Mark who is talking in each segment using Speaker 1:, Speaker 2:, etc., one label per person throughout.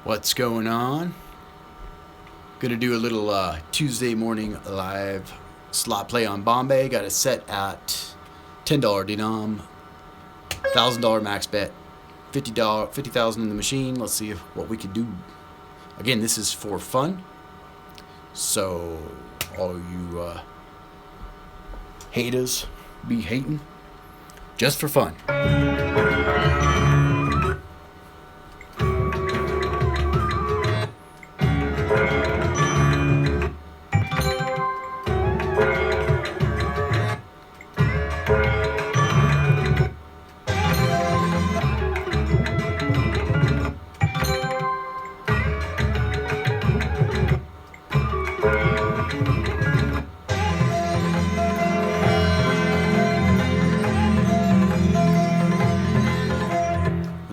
Speaker 1: What's going on? Gonna do a little Tuesday morning live slot play on Bombay. Got it set at $10 denom, $1,000 max bet, $50,000 in the machine. Let's see what we can do. Again, this is for fun, so all you haters be hating, just for fun.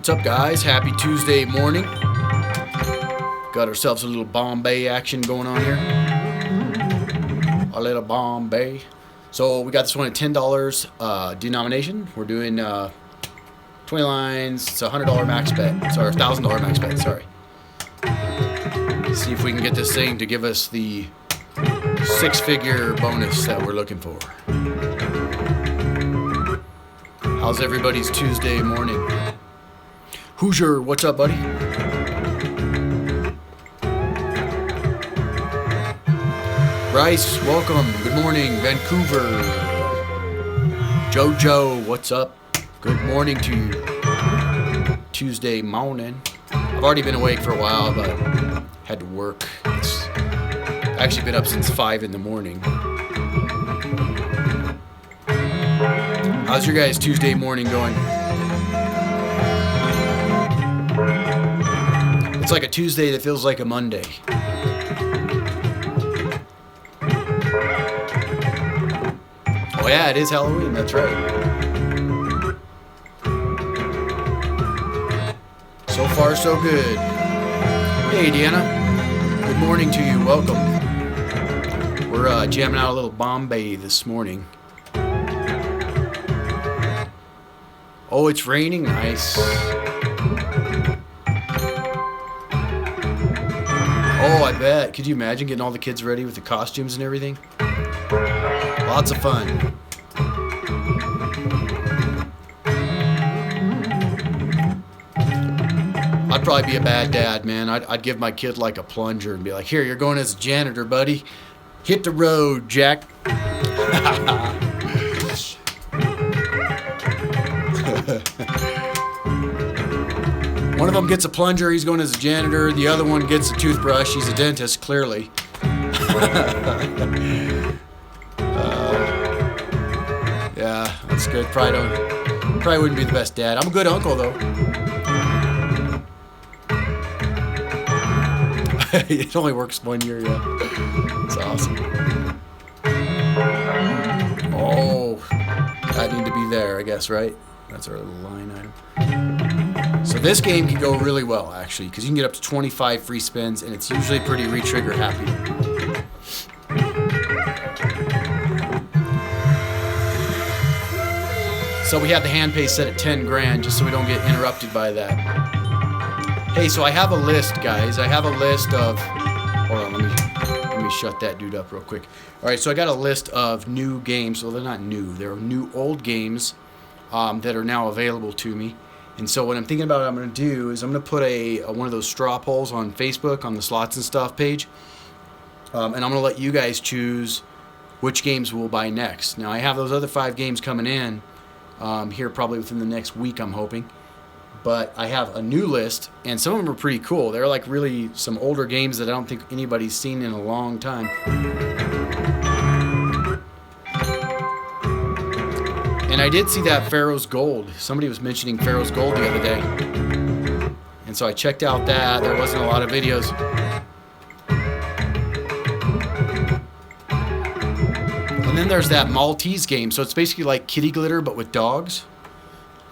Speaker 1: What's up, guys? Happy Tuesday morning. Got ourselves a little Bombay action going on here. A little Bombay. So we got this one at $10 denomination. We're doing 20 lines. It's a $100 max bet. Sorry, $1,000 max bet. Sorry. See if we can get this thing to give us the six-figure bonus that we're looking for. How's everybody's Tuesday morning? Hoosier, what's up, buddy? Bryce, welcome. Good morning, Vancouver. Jojo, what's up? Good morning to you. Tuesday morning. I've already been awake for a while, but had to work. It's actually been up since 5 in the morning. How's your guys' Tuesday morning going? It's like a Tuesday that feels like a Monday. Oh yeah, it is Halloween, that's right. So far, so good. Hey, Deanna. Good morning to you, welcome. We're jamming out a little Bombay this morning. Oh, it's raining, nice. Oh, I bet. Could you imagine getting all the kids ready with the costumes and everything? Lots of fun. I'd probably be a bad dad, man. I'd give my kid like a plunger and be like, here, you're going as a janitor, buddy. Hit the road, Jack. One of them gets a plunger, he's going as a janitor. The other one gets a toothbrush, he's a dentist, clearly. Yeah, that's good. Probably wouldn't be the best dad. I'm a good uncle, though. It only works 1 year, yeah. It's awesome. Oh, I need to be there, I guess, right? That's our little line item. So this game can go really well, actually, because you can get up to 25 free spins, and it's usually pretty re-trigger happy. So we have the hand pay set at 10 grand, just so we don't get interrupted by that. Hey, so I have a list, guys. I have a list of... Hold on, let me shut that dude up real quick. All right, so I got a list of new games. Well, they're not new. They're new old games that are now available to me. And so what I'm thinking about I'm going to do is I'm going to put one of those straw polls on Facebook on the Slots and Stuff page. And I'm going to let you guys choose which games we'll buy next. Now, I have those other 5 games coming in here probably within the next week, I'm hoping. But I have a new list, and some of them are pretty cool. They're like really some older games that I don't think anybody's seen in a long time. And I did see that Pharaoh's Gold. Somebody was mentioning Pharaoh's Gold the other day. And so I checked out that. There wasn't a lot of videos. And then there's that Maltese game. So it's basically like kitty glitter, but with dogs.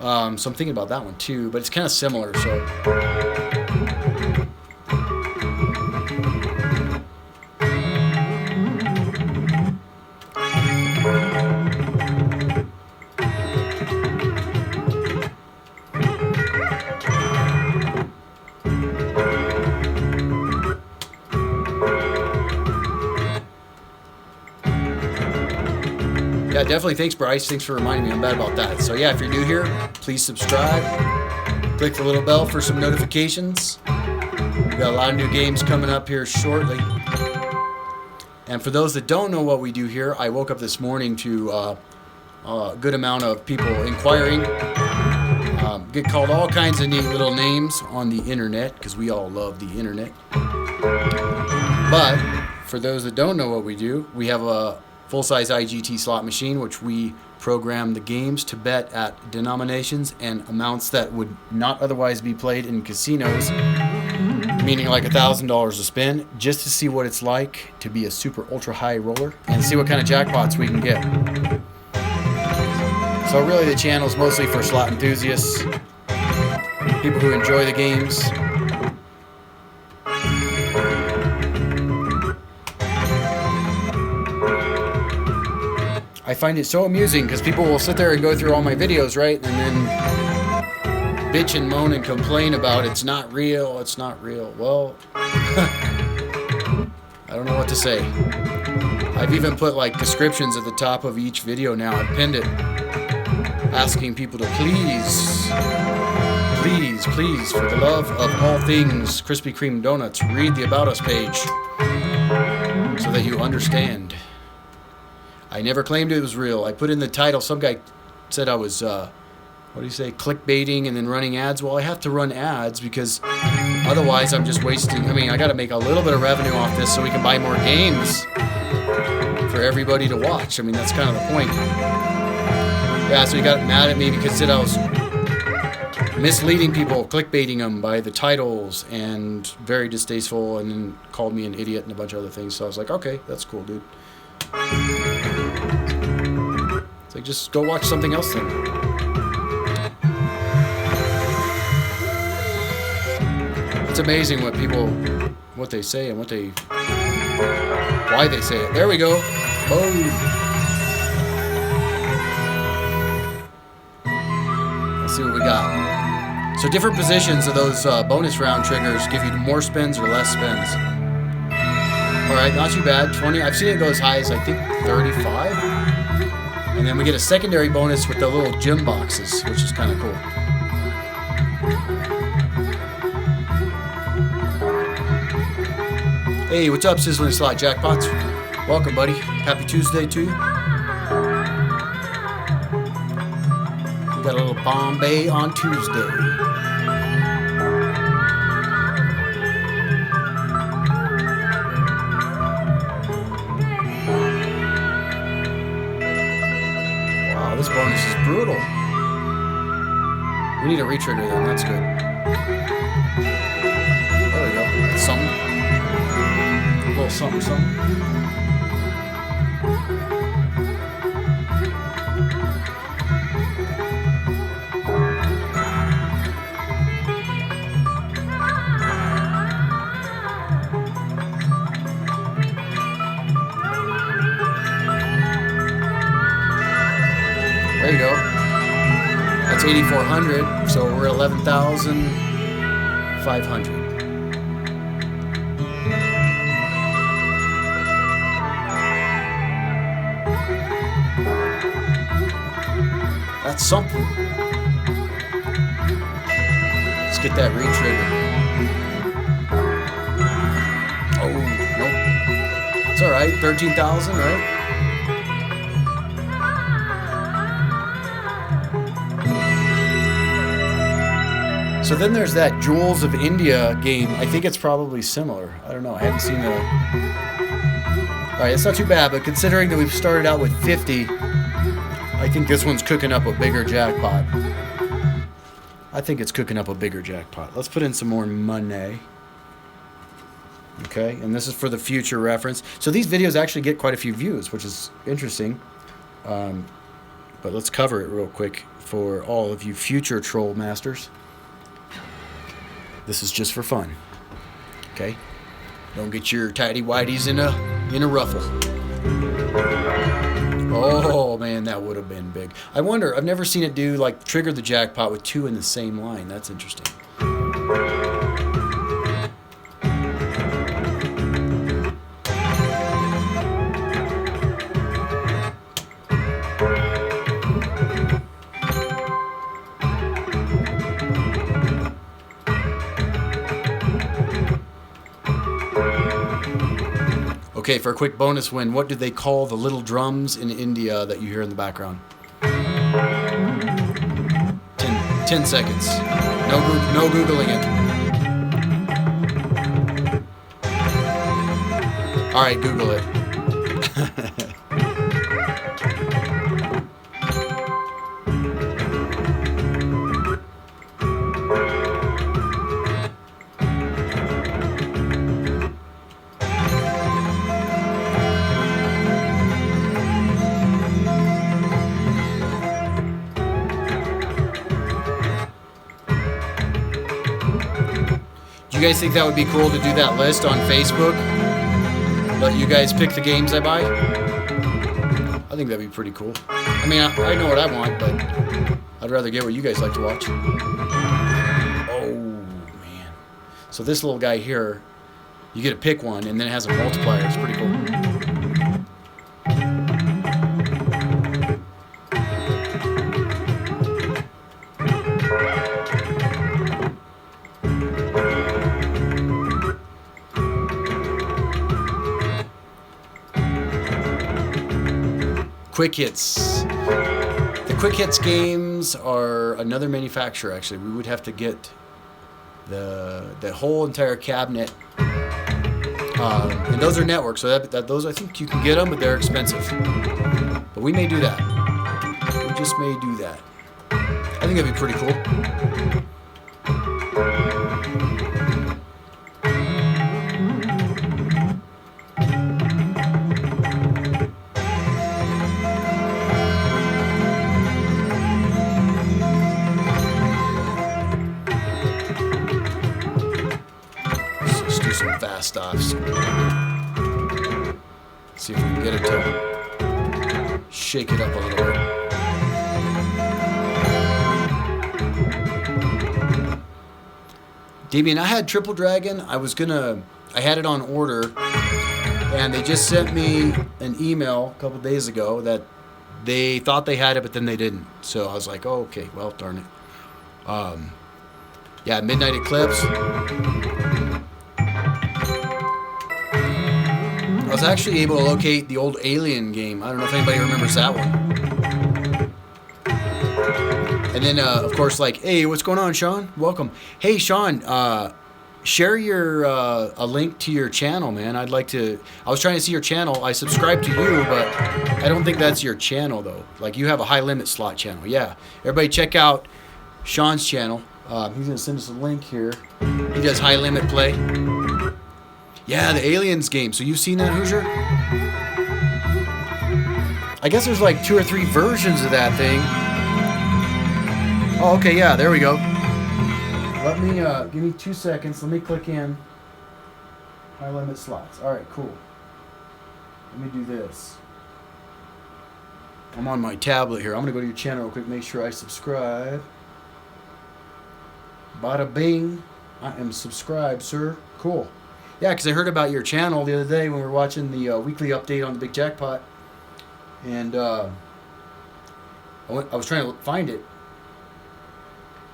Speaker 1: So I'm thinking about that one too, but it's kind of similar. So Yeah, definitely. Thanks, Bryce. Thanks for reminding me. I'm bad about that. So yeah, if you're new here, please subscribe. Click the little bell for some notifications. We've got a lot of new games coming up here shortly. And for those that don't know what we do here, I woke up this morning to a good amount of people inquiring. Get called all kinds of neat little names on the internet, because we all love the internet. But for those that don't know what we do, we have a full-size IGT slot machine, which we program the games to bet at denominations and amounts that would not otherwise be played in casinos, meaning like $1,000 a spin, just to see what it's like to be a super ultra high roller and see what kind of jackpots we can get. So really the channel is mostly for slot enthusiasts, people who enjoy the games. I find it so amusing because people will sit there and go through all my videos, right? And then bitch and moan and complain about it's not real, it's not real. Well, I don't know what to say. I've even put like descriptions at the top of each video now. I've pinned it, asking people to please, for the love of all things Krispy Kreme donuts, read the About Us page so that you understand. I never claimed it was real. I put in the title. Some guy said I was, clickbaiting and then running ads. Well, I have to run ads because otherwise I'm just wasting. I mean, I got to make a little bit of revenue off this so we can buy more games for everybody to watch. I mean, that's kind of the point. Yeah, so he got mad at me because he said I was misleading people, clickbaiting them by the titles, and very distasteful, and then called me an idiot and a bunch of other things. So I was like, okay, that's cool, dude. It's like, just go watch something else then. It's amazing what they say and why they say it. There we go. Boom. Let's see what we got. So different positions of those bonus round triggers give you more spins or less spins. All right, not too bad. 20. I've seen it go as high as I think 35. And then we get a secondary bonus with the little gym boxes, which is kind of cool. Hey, what's up, Sizzling Slot Jackpots? Welcome, buddy. Happy Tuesday to you. We got a little Bombay on Tuesday. This bonus is brutal. We need a retrigger then, that's good. There we go. That's something. A little something. There you go. That's 8,400, so we're 11,500. That's something. Let's get that retrigger. Oh, nope. It's all right. 13,000, right? So then there's that Jewels of India game. I think it's probably similar. I don't know. I haven't seen the... All right, it's not too bad, but considering that we've started out with 50, I think this one's cooking up a bigger jackpot. Let's put in some more money. Okay, and this is for the future reference. So these videos actually get quite a few views, which is interesting. But let's cover it real quick for all of you future troll masters. This is just for fun, okay? Don't get your tighty-whities in a ruffle. Oh, man, that would have been big. I wonder, I've never seen it do, like, trigger the jackpot with two in the same line. That's interesting. Okay, for a quick bonus win, what do they call the little drums in India that you hear in the background? 10 seconds. No Googling it. All right, Google it. Do you guys think that would be cool to do that list on Facebook? Let you guys pick the games I buy? I think that'd be pretty cool. I mean, I know what I want, but I'd rather get what you guys like to watch. Oh, man. So this little guy here, you get to pick one, and then it has a multiplier. It's pretty cool. Quick Hits. The Quick Hits games are another manufacturer, actually. We would have to get the whole entire cabinet. And those are network, so those I think you can get them, but they're expensive. But we may do that. We just may do that. I think that'd be pretty cool. Fast offs. See if we can get it to shake it up a little bit. Damien, I had Triple Dragon. I had it on order, and they just sent me an email a couple days ago that they thought they had it, but then they didn't. So I was like, oh, okay, well, darn it. Yeah, Midnight Eclipse. I was actually able to locate the old Alien game. I don't know if anybody remembers that one. And then, of course, like, hey, what's going on, Sean? Welcome. Hey, Sean, share your a link to your channel, man. I was trying to see your channel. I subscribe to you, but I don't think that's your channel, though. Like, you have a High Limit Slot channel. Yeah. Everybody check out Sean's channel. He's going to send us a link here. He does High Limit Play. Yeah, the Aliens game. So you've seen that, Hoosier? I guess there's like 2 or 3 versions of that thing. Oh, okay, yeah, there we go. Let me, give me 2 seconds. Let me click in. High Limit Slots. All right, cool. Let me do this. I'm on my tablet here. I'm going to go to your channel real quick, make sure I subscribe. Bada bing. I am subscribed, sir. Cool. Yeah, because I heard about your channel the other day when we were watching the weekly update on the big jackpot. And I was trying to find it.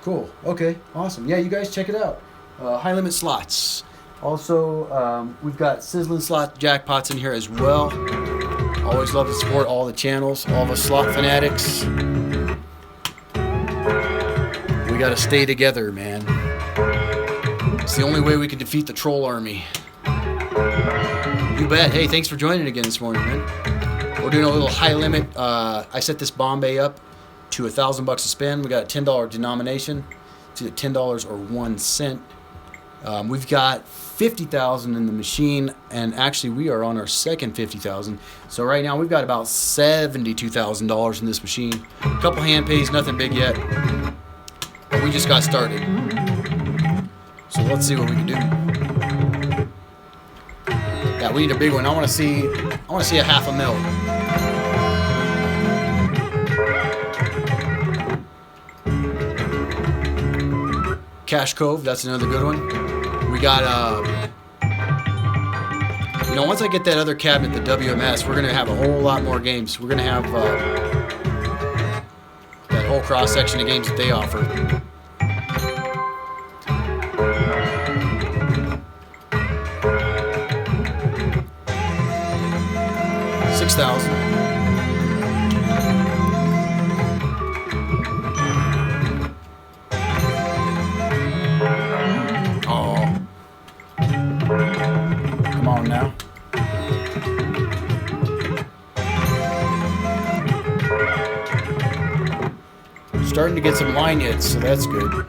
Speaker 1: Cool. Okay. Awesome. Yeah, you guys check it out. High Limit Slots. Also, we've got Sizzling Slot Jackpots in here as well. Always love to support all the channels, all the slot fanatics. We got to stay together, man. It's the only way we can defeat the troll army. You bet. Hey, thanks for joining again this morning, man. We're doing a little high limit. I set this Bombay up to $1,000 a spin. We got a $10 denomination. It's either $10 or 1 cent. We've got 50,000 in the machine, and actually we are on our second 50,000. So right now we've got about $72,000 in this machine. A couple hand pays, nothing big yet, but we just got started. So let's see what we can do. Yeah, we need a big one. I want to see a $500,000. Cash Cove, that's another good one. We got, once I get that other cabinet, the WMS, we're going to have a whole lot more games. We're going to have that whole cross-section of games that they offer. 6,000. Oh. Come on now. Starting to get some line hits, so that's good.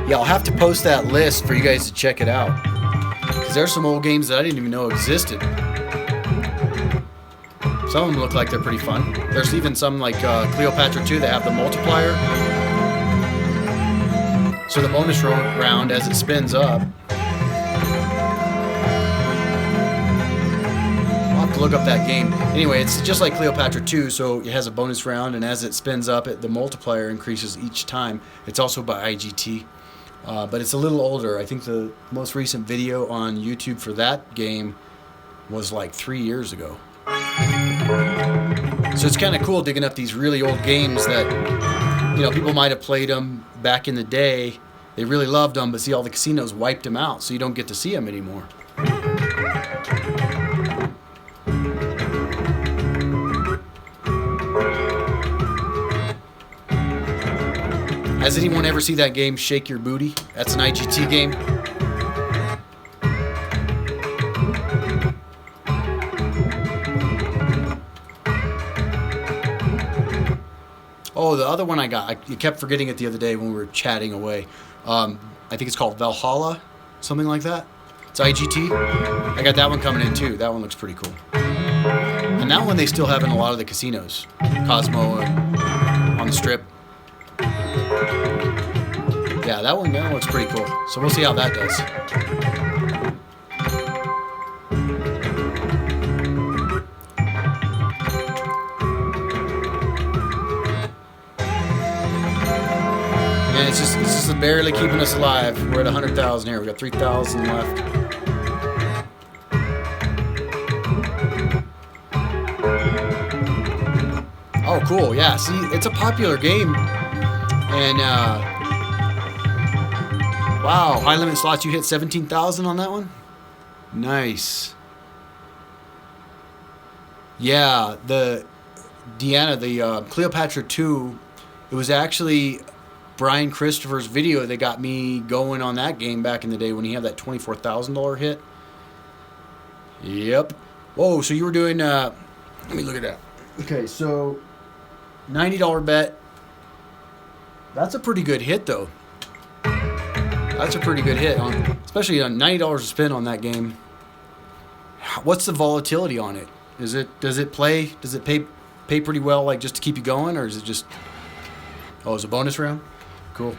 Speaker 1: Yeah, I'll have to post that list for you guys to check it out. Because there's some old games that I didn't even know existed. Some of them look like they're pretty fun. There's even some like Cleopatra 2 that have the multiplier. So the bonus round as it spins up. I'll have to look up that game. Anyway, it's just like Cleopatra 2, so it has a bonus round, and as it spins up, the multiplier increases each time. It's also by IGT. But it's a little older. I think the most recent video on YouTube for that game was like 3 years ago. So it's kind of cool digging up these really old games that, you know, people might have played them back in the day. They really loved them, but see, all the casinos wiped them out, so you don't get to see them anymore. Has anyone ever seen that game, Shake Your Booty? That's an IGT game. Oh, the other one I got, you kept forgetting it the other day when we were chatting away. I think it's called Valhalla, something like that. It's IGT. I got that one coming in too. That one looks pretty cool. And that one they still have in a lot of the casinos. Cosmo and on the Strip. Yeah, that one looks pretty cool. So we'll see how that does. Man, it's just barely keeping us alive. We're at 100,000 here. We got 3,000 left. Oh, cool. Yeah, see, it's a popular game. And, wow, high limit slots, you hit 17,000 on that one? Nice. Yeah, the Deanna, the Cleopatra 2, it was actually Brian Christopher's video that got me going on that game back in the day when he had that $24,000 hit. Yep. Whoa, so you were doing, let me look at that. Okay, so $90 bet. That's a pretty good hit, though. That's a pretty good hit, especially on $90 to spin on that game. What's the volatility on it? Does it pay pretty well, like just to keep you going, or is it just? Oh, it's a bonus round. Cool.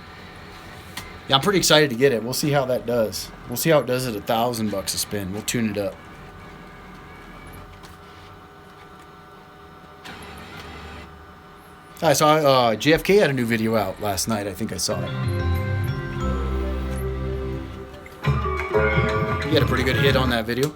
Speaker 1: Yeah, I'm pretty excited to get it. We'll see how that does. We'll see how it does at $1,000 a spin. We'll tune it up. I saw JFK had a new video out last night. I think I saw it. He had a pretty good hit on that video.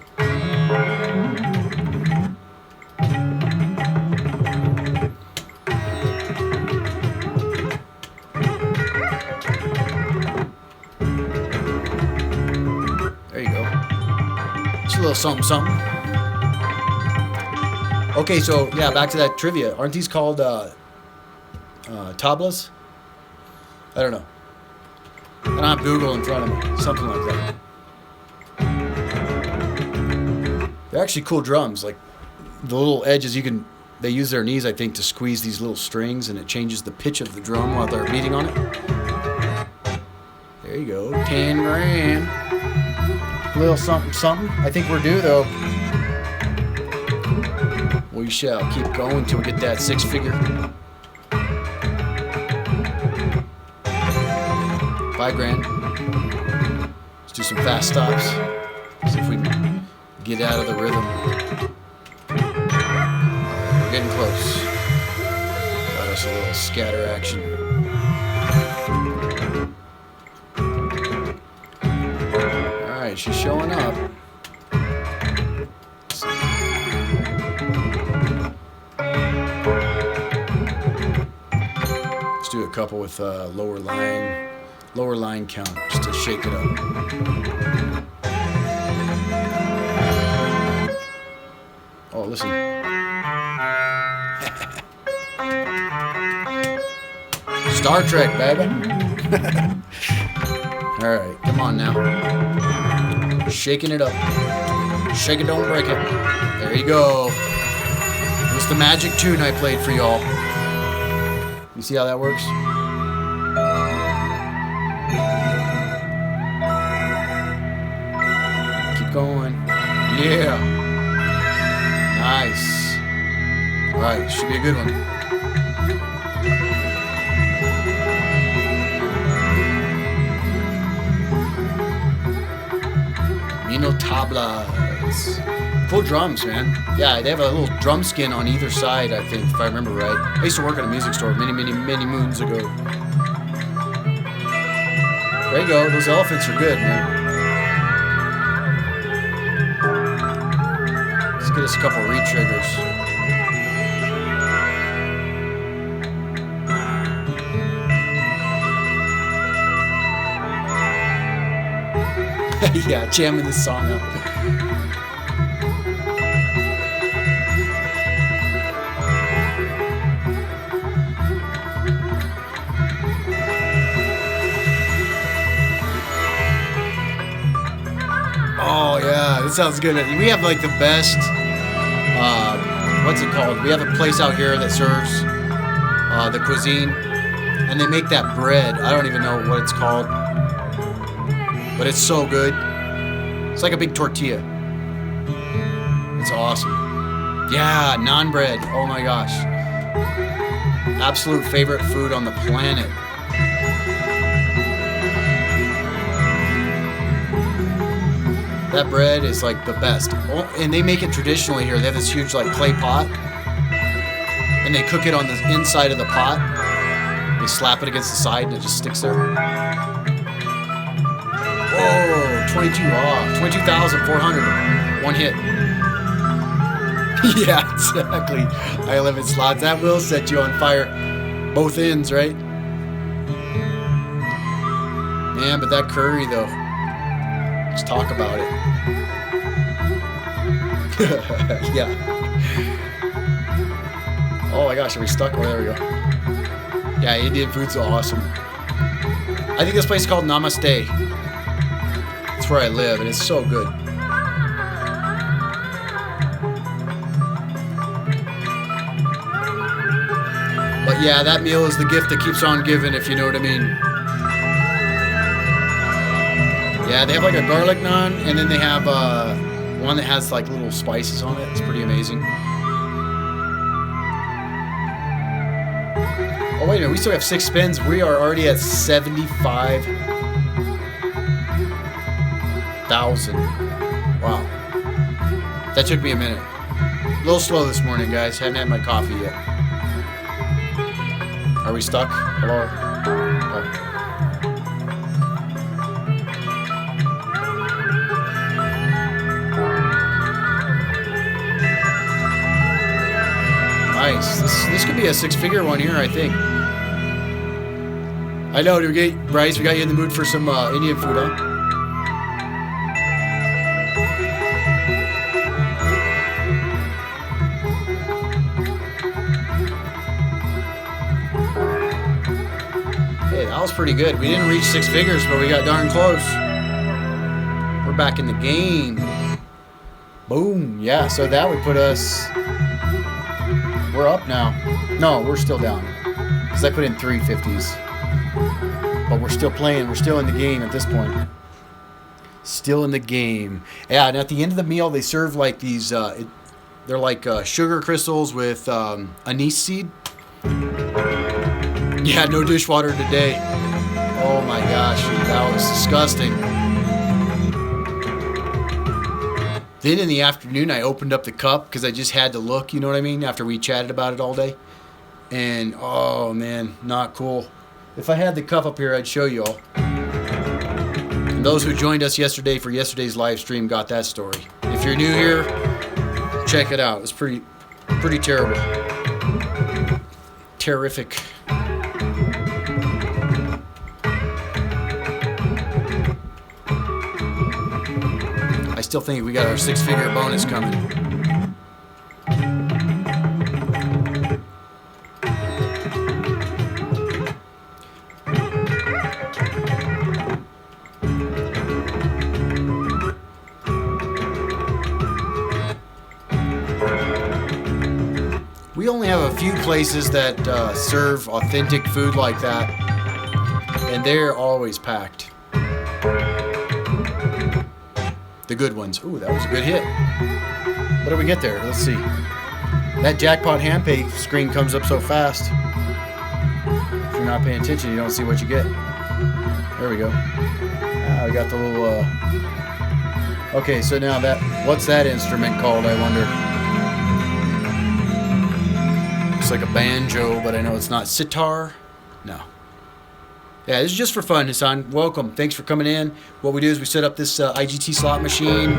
Speaker 1: There you go. Just a little something, something. Okay, so yeah, back to that trivia. Aren't these called tablas? I don't know. I don't have Google in front of me. Something like that. They're actually cool drums. Like the little edges, they use their knees, I think, to squeeze these little strings, and it changes the pitch of the drum while they're beating on it. There you go. 10 grand. A little something, something. I think we're due, though. We shall keep going till we get that 6-figure. 5 grand. Let's do some fast stops. See if we can get out of the rhythm. We're getting close. Got us a little scatter action. Alright, she's showing up. Let's do couple with lower line count, just to shake it up. Oh, listen. Star Trek, baby. All right, come on now. Shaking it up. Shake it, don't break it. There you go. It's the magic tune I played for y'all. You see how that works? Keep going. Yeah. Nice. All right, should be a good one. Mino tablas. Full drums, man. Yeah, they have a little drum skin on either side, I think, if I remember right. I used to work at a music store many moons ago. There you go. Those elephants are good, man. Let's get us a couple re-triggers. Yeah, jamming this song up. Oh yeah, that sounds good. We have like the best. What's it called? We have a place out here that serves the cuisine, and they make that bread. I don't even know what it's called. But it's so good. It's like a big tortilla. It's awesome. Yeah, naan bread. Oh my gosh. Absolute favorite food on the planet. That bread is like the best. Oh, and they make it traditionally here. They have this huge like clay pot. And they cook it on the inside of the pot. They slap it against the side and it just sticks there. Whoa, 22,400. One hit. Yeah, exactly. I live in slots. That will set you on fire. Both ends, right? Man, but that curry, though. Let's talk about it. Yeah. Oh my gosh, are we stuck? Oh, there we go. Yeah, Indian food's awesome. I think this place is called Namaste. That's where I live, and it's so good. But yeah, that meal is the gift that keeps on giving, if you know what I mean. Yeah, they have like a garlic naan, and then they have one that has like little spices on it. It's pretty amazing. Oh wait a minute, we still have 6 spins. We are already at 75,000. Wow. That took me a minute. A little slow this morning, guys. Haven't had my coffee yet. Are we stuck? Hello? Oh. Nice. This could be a 6-figure one here, I think. I know, Bryce, we got you in the mood for some Indian food, huh? Hey, that was pretty good. We didn't reach 6 figures, but we got darn close. We're back in the game. Boom. Yeah, so that would put us... We're up now. No, we're still down. Because I put in 350s. But we're still playing. We're still in the game at this point. Still in the game. Yeah, and at the end of the meal, they serve like these... they're like sugar crystals with anise seed. Yeah, no dishwater today. Oh my gosh, that was disgusting. Then in the afternoon, I opened up the cup because I just had to look, you know what I mean, after we chatted about it all day. And, oh, man, not cool. If I had the cup up here, I'd show you all. And those who joined us yesterday for yesterday's live stream got that story. If you're new here, check it out. It's pretty terrible. Terrific. still think we got our 6-figure bonus coming. We only have a few places that serve authentic food like that, and they're always packed. The good ones. Ooh, that was a good hit. What did we get there? Let's see. That jackpot hand pay screen comes up so fast. If you're not paying attention, you don't see what you get. There we go. We got the little... Okay, so now that... What's that instrument called, I wonder? Looks like a banjo, but I know it's not. Sitar? No. Yeah, this is just for fun, Hassan. Welcome. Thanks for coming in. What we do is we set up this IGT slot machine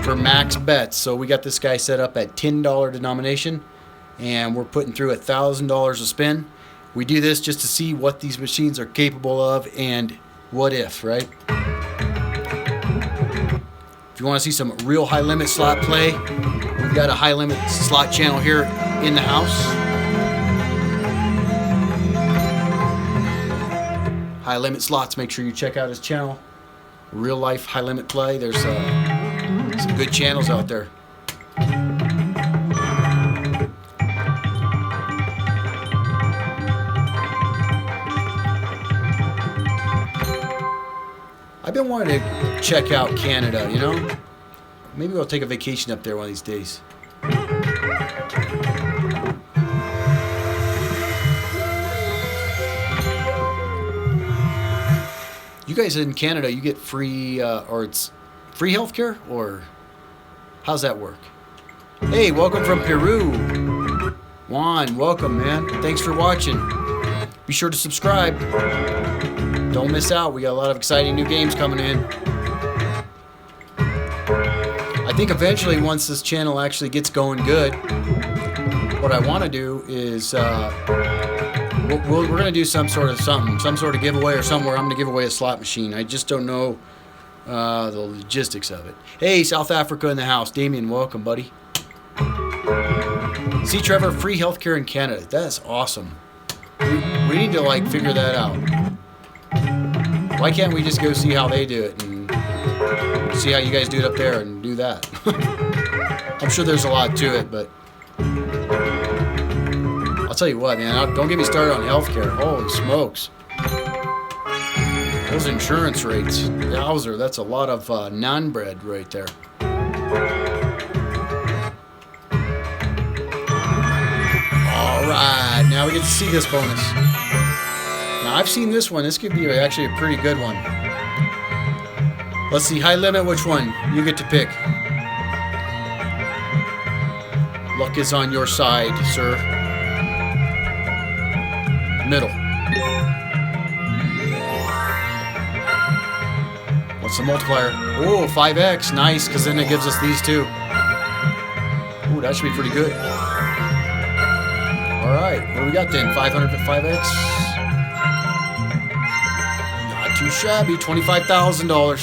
Speaker 1: for max bets. So we got this guy set up at $10 denomination, and we're putting through $1,000 a spin. We do this just to see what these machines are capable of and what if, right? If you want to see some real high-limit slot play, we've got a high-limit slot channel here in the house. High Limit Slots, make sure you check out his channel. Real life high limit play. There's some good channels out there. I've been wanting to check out Canada, you know? Maybe we'll take a vacation up there one of these days. You guys in Canada, you get free, or it's free healthcare, or how's that work? Hey, welcome from Peru. Juan, welcome, man. Thanks for watching. Be sure to subscribe. Don't miss out. We got a lot of exciting new games coming in. I think eventually, once this channel actually gets going good, what I want to do is... we're going to do some sort of giveaway or somewhere. I'm going to give away a slot machine. I just don't know the logistics of it. Hey, South Africa in the house. Damien, welcome, buddy. See, Trevor, free healthcare in Canada. That's awesome. We need to, like, figure that out. Why can't we just go see how they do it and see how you guys do it up there and do that? I'm sure there's a lot to it, but... I'll tell you what, man, don't get me started on healthcare. Holy smokes. Those insurance rates. Yowzer, that's a lot of non-bread right there. Alright, now we get to see this bonus. Now, I've seen this one. This could be actually a pretty good one. Let's see, high limit, which one? You get to pick. Luck is on your side, sir. Middle. What's the multiplier? Oh, 5x. Nice, because then it gives us these two. Ooh, that should be pretty good. All right, what do we got then? 500 at 5x. Not too shabby. $25,000.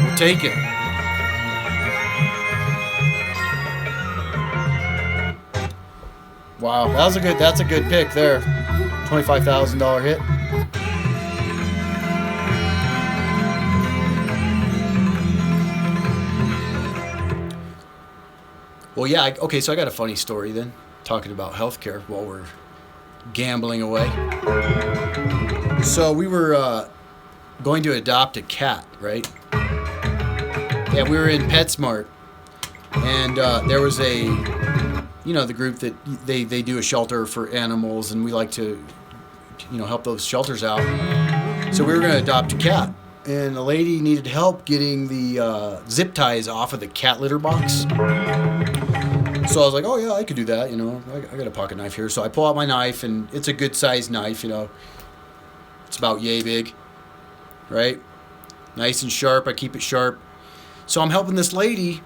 Speaker 1: We'll take it. Wow, that's a good pick there. $25,000 hit. Well, yeah, okay, so I got a funny story then, talking about healthcare while we're gambling away. So we were going to adopt a cat, right? Yeah, we were in PetSmart, and there was the group that they do a shelter for animals, and we like to, help those shelters out. So we were going to adopt a cat, and the lady needed help getting the zip ties off of the cat litter box. So I was like, oh yeah, I could do that, I got a pocket knife here. So I pull out my knife, and it's a good sized knife, It's about yay big, right? Nice and sharp. I keep it sharp. So I'm helping this lady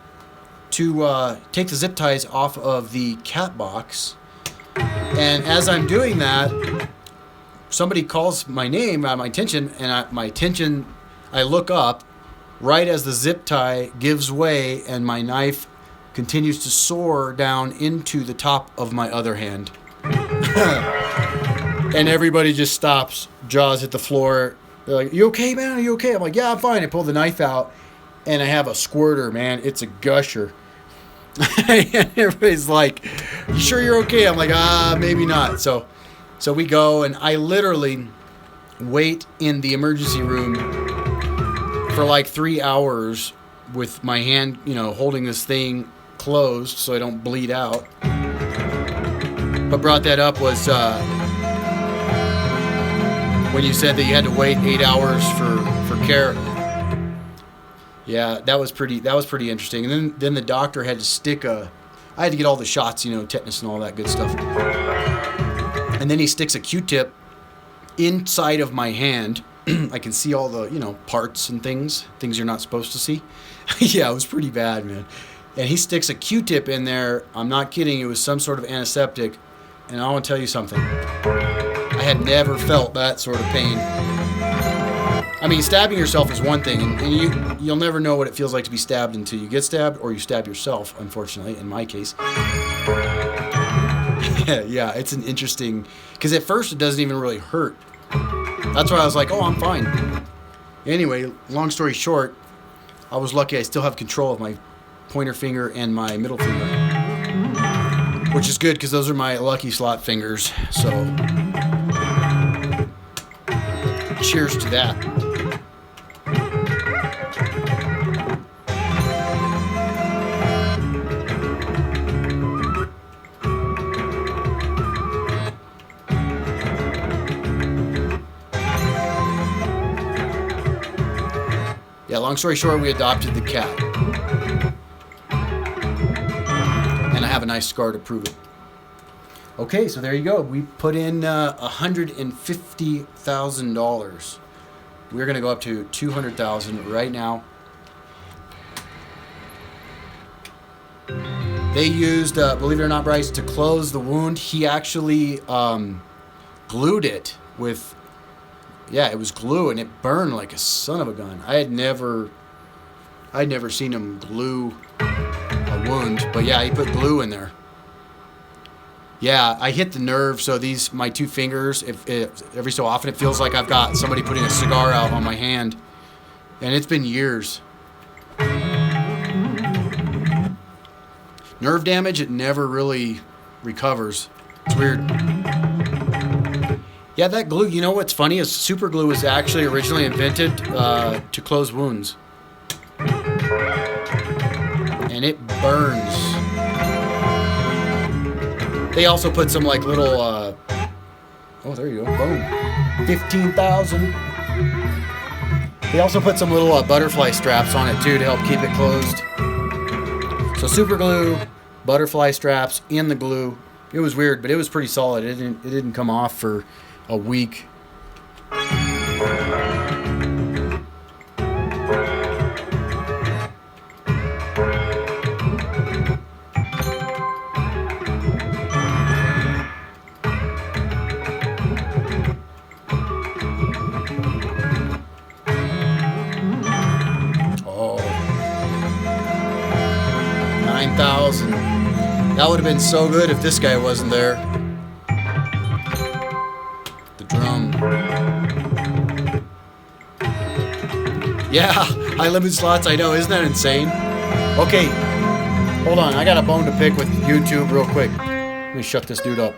Speaker 1: to take the zip ties off of the cat box. And as I'm doing that, somebody calls my name, my attention, and I look up, right as the zip tie gives way and my knife continues to soar down into the top of my other hand. And everybody just stops, jaws hit the floor. They're like, "You okay, man? Are you okay?" I'm like, "Yeah, I'm fine." I pull the knife out, and I have a squirter, man. It's a gusher. And everybody's like, "You sure you're okay?" I'm like, maybe not. So we go, and I literally wait in the emergency room for like 3 hours with my hand, holding this thing closed so I don't bleed out. What brought that up was when you said that you had to wait 8 hours for care. Yeah, that was pretty interesting. And then the doctor had to I had to get all the shots, tetanus and all that good stuff. And then he sticks a Q-tip inside of my hand. I can see all the, parts and things you're not supposed to see. Yeah, it was pretty bad, man. And he sticks a Q-tip in there. I'm not kidding. It was some sort of antiseptic. And I want to tell you something. I had never felt that sort of pain. I mean, stabbing yourself is one thing, and you'll never know what it feels like to be stabbed until you get stabbed or you stab yourself, unfortunately, in my case. Yeah, it's an interesting... Because at first it doesn't even really hurt. That's why I was like, oh, I'm fine. Anyway, long story short, I was lucky I still have control of my pointer finger and my middle finger. Which is good, because those are my lucky slot fingers. So, cheers to that. Yeah, long story short, we adopted the cat. And I have a nice scar to prove it. Okay, so there you go. We put in $150,000. We're going to go up to $200,000 right now. They used, believe it or not, Bryce, to close the wound. He actually glued it with... Yeah, it was glue, and it burned like a son of a gun. I'd never seen him glue a wound, but yeah, he put glue in there. Yeah, I hit the nerve, so my two fingers, every so often it feels like I've got somebody putting a cigar out on my hand, and it's been years. Nerve damage, it never really recovers. It's weird. Yeah, that glue, you know what's funny is super glue was actually originally invented to close wounds. And it burns. They also put some like little, oh, there you go, boom, 15,000. They also put some little butterfly straps on it too to help keep it closed. So super glue, butterfly straps in the glue. It was weird, but it was pretty solid. It didn't come off for a week. Oh, 9,000. That would have been so good if this guy wasn't there. Yeah, high limit slots, I know. Isn't that insane? Okay, hold on. I got a bone to pick with YouTube real quick. Let me shut this dude up.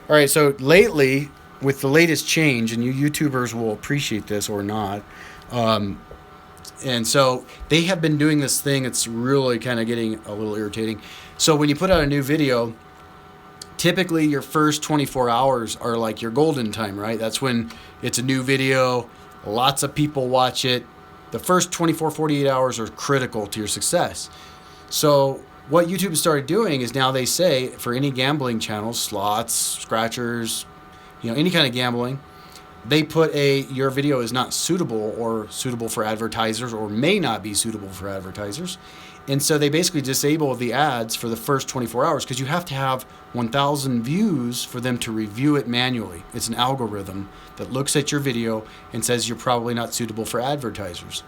Speaker 1: All right, so lately, with the latest change, and you YouTubers will appreciate this or not, and so they have been doing this thing. It's really kind of getting a little irritating. So when you put out a new video, typically your first 24 hours are like your golden time, right? That's when it's a new video, lots of people watch it. The first 24, 48 hours are critical to your success. So what YouTube has started doing is now they say for any gambling channels, slots, scratchers, any kind of gambling, they put your video is not suitable or suitable for advertisers or may not be suitable for advertisers. And so they basically disable the ads for the first 24 hours because you have to have 1,000 views for them to review it manually. It's an algorithm that looks at your video and says you're probably not suitable for advertisers.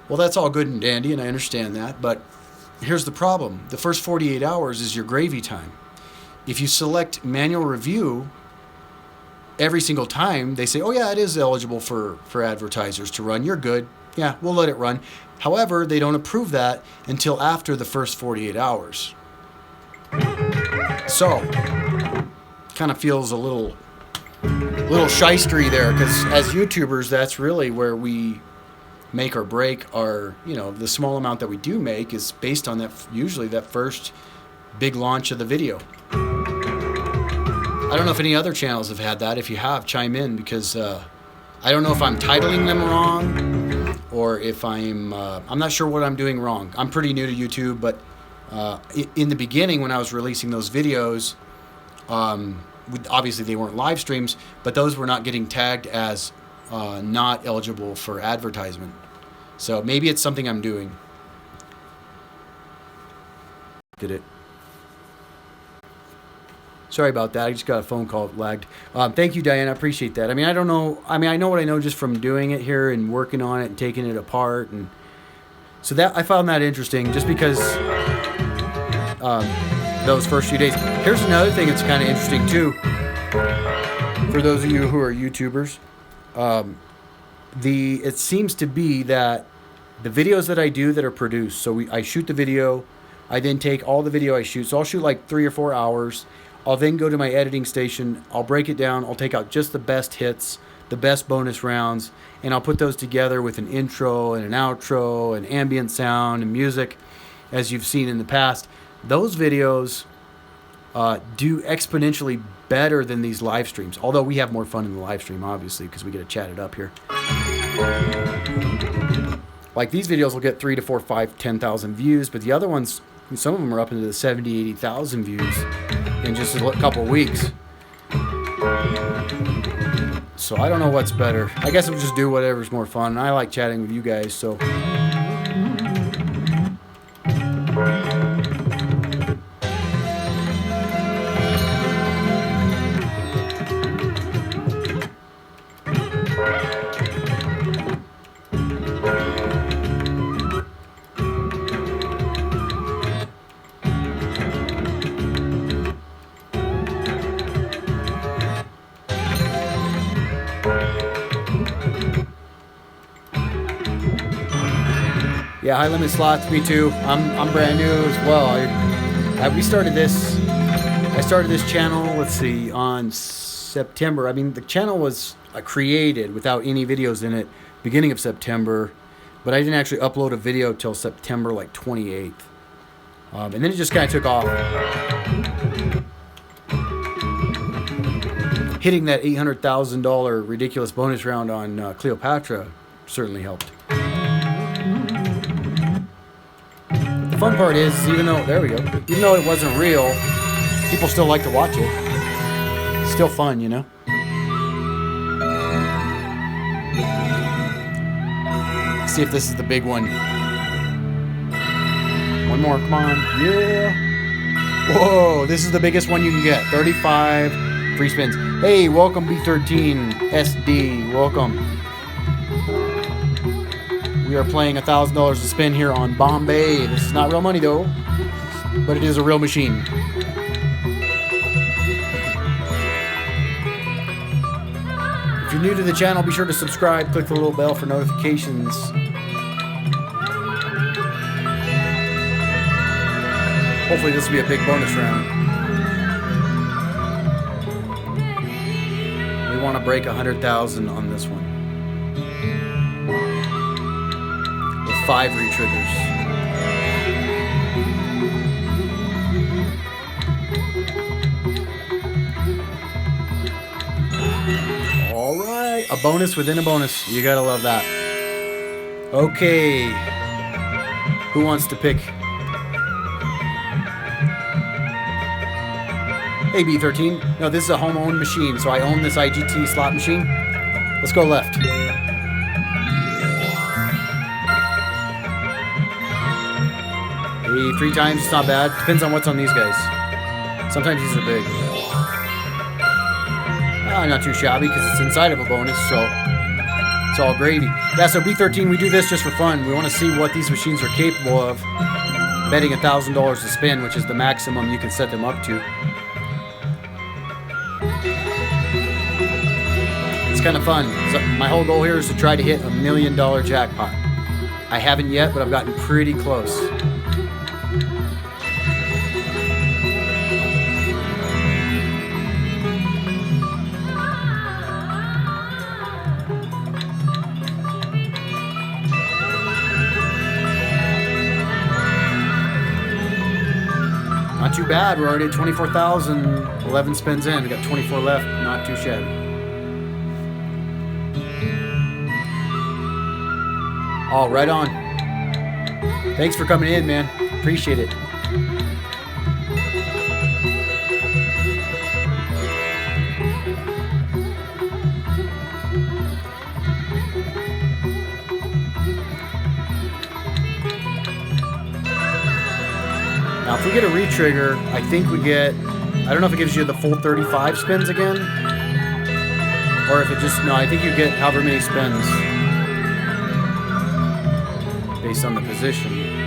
Speaker 1: Well, that's all good and dandy, and I understand that, but here's the problem. The first 48 hours is your gravy time. If you select manual review, every single time they say, oh yeah, it is eligible for advertisers to run. You're good. Yeah, we'll let it run. However, they don't approve that until after the first 48 hours. So, kind of feels a little shystery there, because as YouTubers, that's really where we make or break our, the small amount that we do make is based on that, usually that first big launch of the video. I don't know if any other channels have had that. If you have, chime in, because I don't know if I'm titling them wrong or if I'm not sure what I'm doing wrong. I'm pretty new to YouTube, but in the beginning when I was releasing those videos, obviously they weren't live streams, but those were not getting tagged as not eligible for advertisement. So maybe it's something I'm doing. Did it? Sorry about that. I just got a phone call. It lagged. Thank you, Diane. I appreciate that. I mean, I don't know. I mean, I know what I know just from doing it here and working on it and taking it apart. And so that I found that interesting just because those first few days. Here's another thing that's kind of interesting too. For those of you who are YouTubers, it seems to be that the videos that I do that are produced, so I shoot the video, I then take all the video I shoot, so I'll shoot like 3 or 4 hours. I'll then go to my editing station, I'll break it down, I'll take out just the best hits, the best bonus rounds, and I'll put those together with an intro and an outro and ambient sound and music, as you've seen in the past. Those videos do exponentially better than these live streams, although we have more fun in the live stream, obviously, because we get to chat it up here. Like these videos will get 3 to 4, 5, 10,000 views, but the other ones, some of them are up into the 70, 80,000 views in just a couple weeks. So I don't know what's better. I guess I'll just do whatever's more fun. I like chatting with you guys, so. Yeah, high limit slots, me too. I'm brand new as well. I started this channel, let's see, on September. I mean, the channel was created without any videos in it beginning of September, but I didn't actually upload a video till September like 28th. And then it just kind of took off. Hitting that $800,000 ridiculous bonus round on Cleopatra certainly helped. The fun part is, even though it wasn't real, people still like to watch it. It's still fun, you know? Let's see if this is the big one. One more, come on. Yeah. Whoa, this is the biggest one you can get. 35 free spins. Hey, welcome B13 SD. Welcome. We are playing $1,000 a spin here on Bombay. This is not real money though, but it is a real machine. If you're new to the channel, be sure to subscribe. Click the little bell for notifications. Hopefully this will be a big bonus round. We want to break 100,000 on this one. 5 re-triggers. All right, a bonus within a bonus. You gotta love that. Okay, who wants to pick? Hey B13. No, this is a home-owned machine, so I own this IGT slot machine. Let's go left. Hey, 3 times, it's not bad. Depends on what's on these guys. Sometimes these are big. Not too shabby because it's inside of a bonus, so. It's all gravy. Yeah, so B13, we do this just for fun. We want to see what these machines are capable of. Betting $1,000 a spin, which is the maximum you can set them up to. It's kind of fun. So my whole goal here is to try to hit $1 million jackpot. I haven't yet, but I've gotten pretty close. Not too bad. We're already at 24,000. 11 spins in. We got 24 left. Not too shabby. Oh, right on. Thanks for coming in, man. Appreciate it. Now, if we get a retrigger, I think we get, I don't know if it gives you the full 35 spins again, or if it just, no, I think you get however many spins based on the position.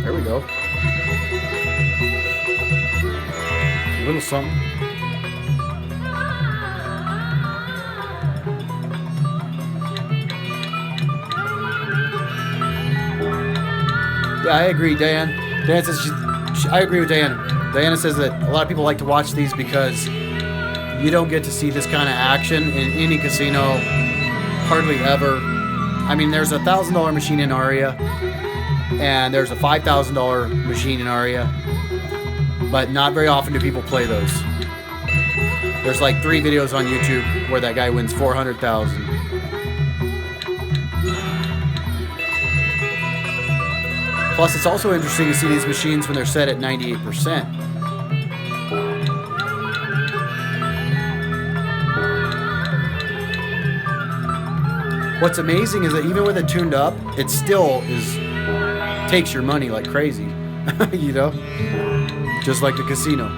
Speaker 1: There we go. A little something. Yeah, I agree, Diane. Diane says I agree with Diana. Diana says that a lot of people like to watch these because you don't get to see this kind of action in any casino, hardly ever. I mean, there's a $1,000 machine in Aria, and there's a $5,000 machine in Aria, but not very often do people play those. There's like 3 videos on YouTube where that guy wins 400,000. Plus, it's also interesting to see these machines when they're set at 98%. What's amazing is that even with it tuned up, it still takes your money like crazy, you know? Just like the casino.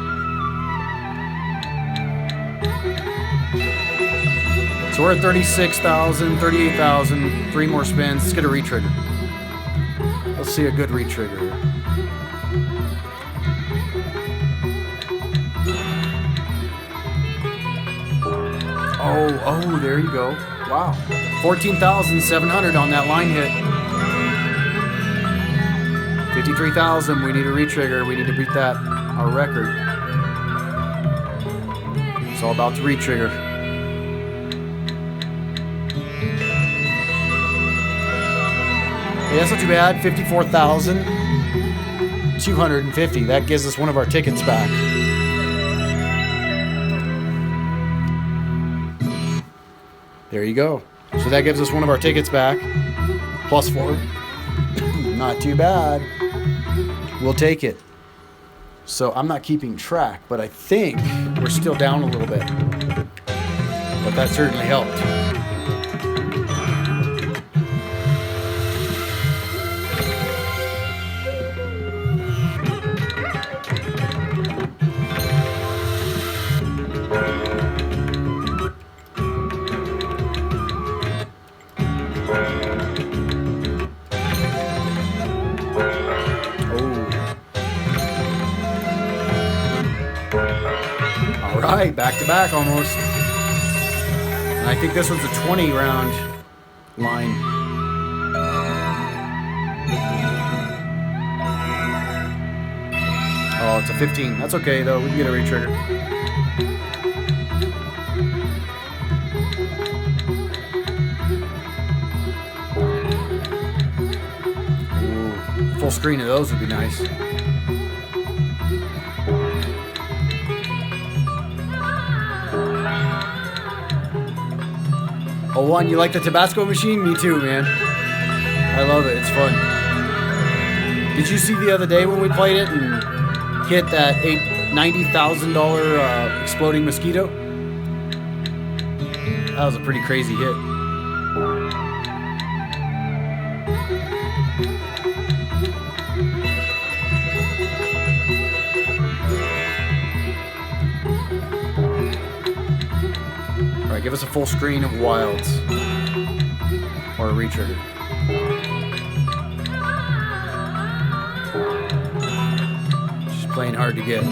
Speaker 1: So we're at 36,000, 38,000, 3 more spins. Let's get a retrigger. Let's see a good retrigger here. Oh, there you go. Wow. 14,700 on that line hit. 53,000. We need a retrigger. We need to beat that, our record. It's all about the retrigger. Yeah, that's not too bad. 54,250. That gives us one of our tickets back. There you go. So that gives us one of our tickets back. +4. Not too bad. We'll take it. So I'm not keeping track, but I think we're still down a little bit. But that certainly helped. Alright, back to back almost. And I think this was a 20 round line. Oh, it's a 15. That's okay though, we can get a retrigger. Ooh, full screen of those would be nice. Oh, one, you like the Tabasco machine? Me too, man. I love it. It's fun. Did you see the other day when we played it and hit that $90,000 exploding mosquito? That was a pretty crazy hit. Alright, give us a full screen of wilds. Or a retrigger. Just playing hard to get.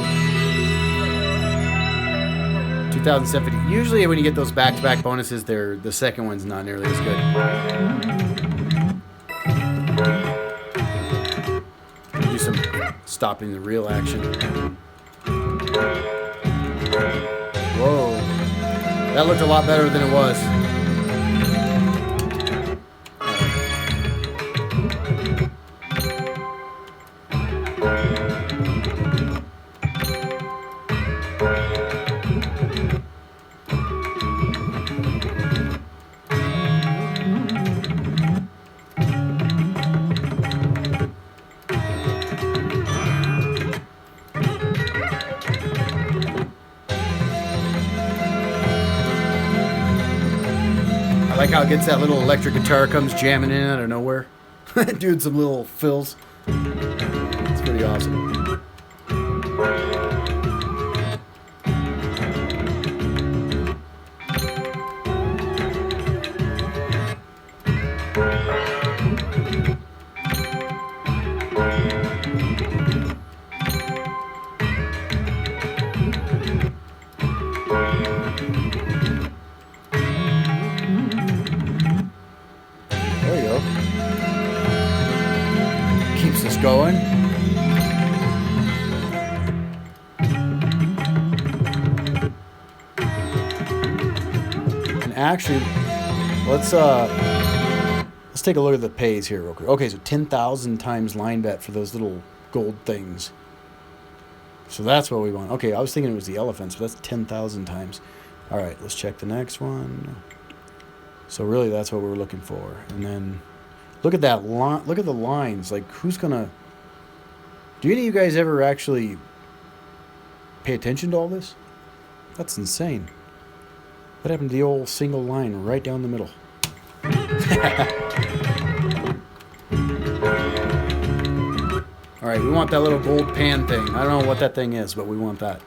Speaker 1: 2,750. Usually when you get those back-to-back bonuses, the second one's not nearly as good. Do some stopping the reel action. Whoa. That looked a lot better than it was. I like how it gets that little electric guitar comes jamming in out of nowhere. Doing some little fills. It's pretty awesome. Keeps us going. And actually, let's take a look at the pays here real quick. Okay, so 10,000 times line bet for those little gold things. So that's what we want. Okay, I was thinking it was the elephants, but that's 10,000 times. All right, let's check the next one. So really, that's what we were looking for. And then look at that line. Look at the lines. Like, who's gonna? Do any of you guys ever actually pay attention to all this? That's insane. What happened to the old single line right down the middle? All right, we want that little gold pan thing. I don't know what that thing is, but we want that.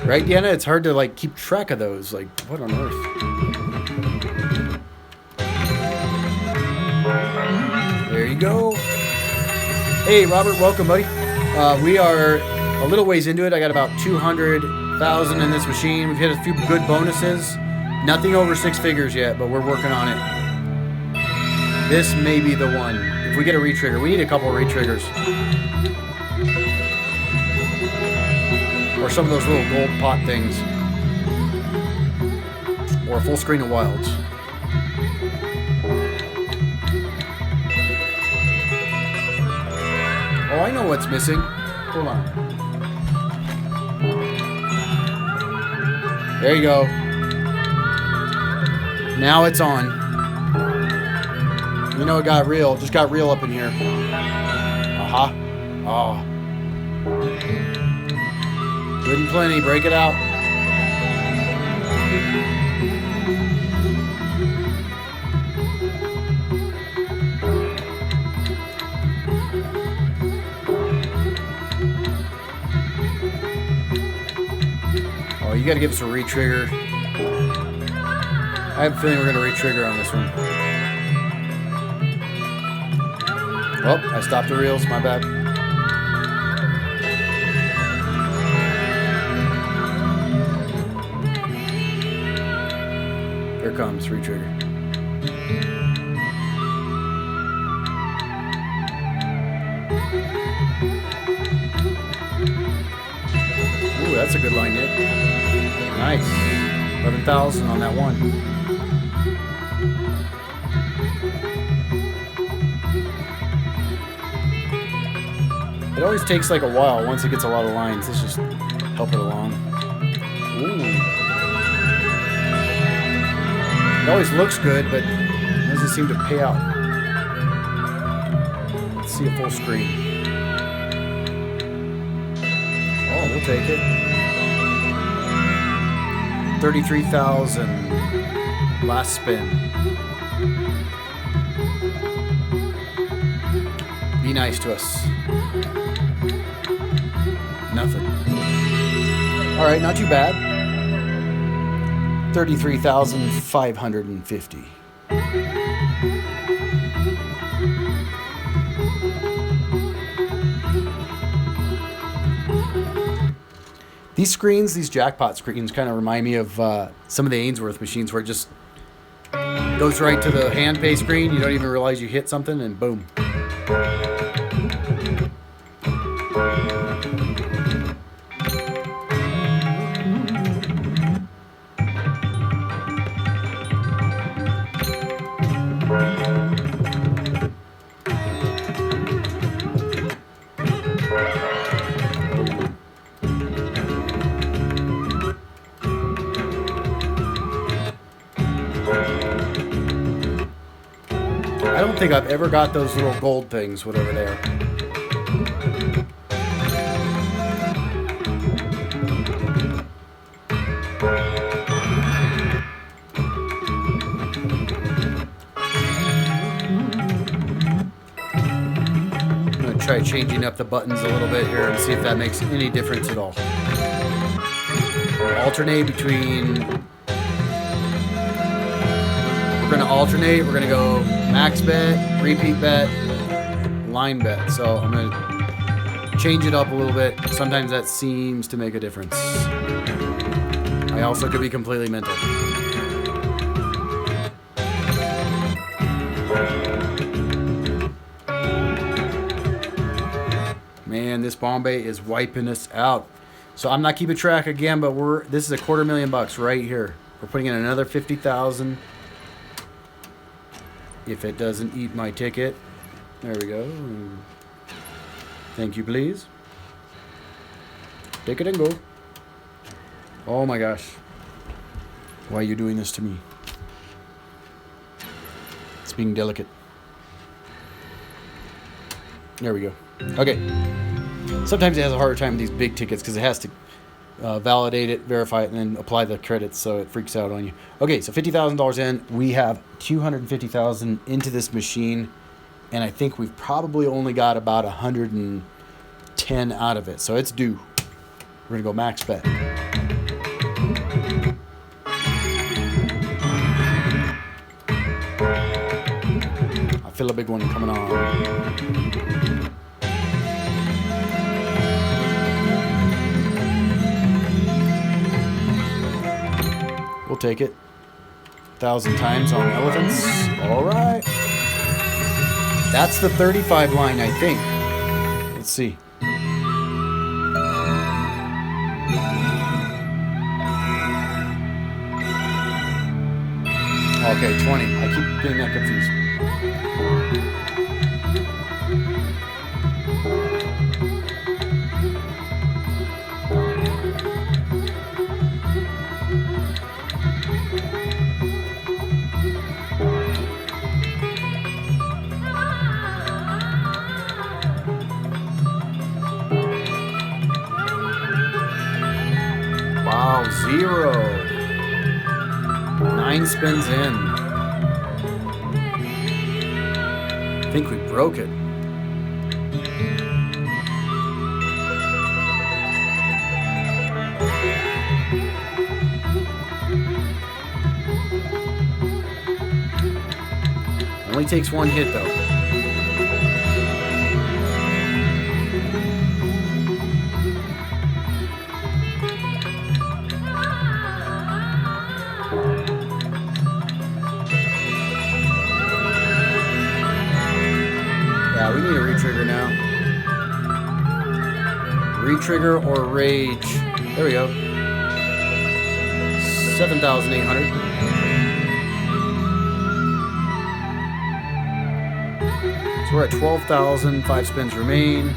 Speaker 1: Right, Deanna? It's hard to like keep track of those. Like, what on earth? There you go. Hey, Robert, welcome, buddy. We are a little ways into it. I got about 200,000 in this machine. We've hit a few good bonuses. Nothing over 6 figures yet, but we're working on it. This may be the one. If we get a retrigger, we need a couple of retriggers. Or some of those little gold pot things. Or a full screen of wilds. Oh, I know what's missing. Hold on. There you go. Now it's on. You know it got real. Just got real up in here. Uh-huh. Oh. Good and plenty. Break it out. Oh, you gotta give us a retrigger. I have a feeling we're gonna retrigger on this one. Oh, I stopped the reels. My bad. Here comes retrigger. Ooh, that's a good line hit. Nice. 11,000 on that one. It always takes like a while once it gets a lot of lines. Let's just help it along. Ooh. It always looks good, but this doesn't seem to pay out. Let's see a full screen. Oh, we'll take it. 33,000. Last spin. Be nice to us. Nothing. All right, not too bad. 33,550. These screens, these jackpot screens, kind of remind me of some of the Ainsworth machines where it just goes right to the hand pay screen. You don't even realize you hit something, and boom. I don't think I've ever got those little gold things, whatever they are. I'm going to try changing up the buttons a little bit here and see if that makes any difference at all. Alternate between... We're going to alternate. We're going to go max bet, repeat bet, line bet. So I'm going to change it up a little bit. Sometimes that seems to make a difference. I also could be completely mental. Man, this Bombay is wiping us out. So I'm not keeping track again, but this is $250,000 right here. We're putting in another 50,000. If it doesn't eat my ticket. There we go. Thank you, please. Take it and go. Oh my gosh. Why are you doing this to me? It's being delicate. There we go. Okay. Sometimes it has a harder time with these big tickets because it has to validate it, verify it, and then apply the credits, so it freaks out on you. Okay, so $50,000 in. We have $250,000 into this machine, and I think we've probably only got about 110 out of it, so it's due. We're gonna go max bet. I feel a big one coming on. We'll take it. 1,000 times on elephants. All right. That's the 35 line, I think. Let's see. Okay, 20. I keep getting that confused. Wow, 0. 9 spins in. I think we broke it. Only takes one hit though. Yeah, we need a retrigger now. Retrigger or rage. There we go. 7,800. So we're at 12,000. 5 spins remain.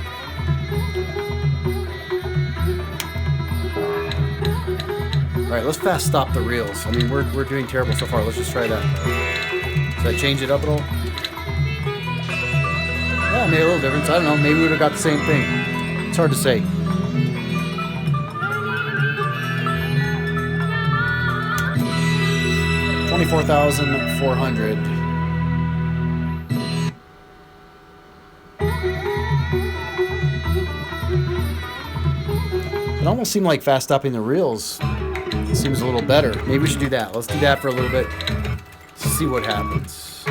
Speaker 1: All right, let's fast stop the reels. I mean, we're doing terrible so far. Let's just try that. Does that change it up at all? Yeah, it made a little difference. I don't know. Maybe we would have got the same thing. It's hard to say. $24,400. It almost seemed like fast stopping the reels seems a little better. Maybe we should do that. Let's do that for a little bit. See what happens.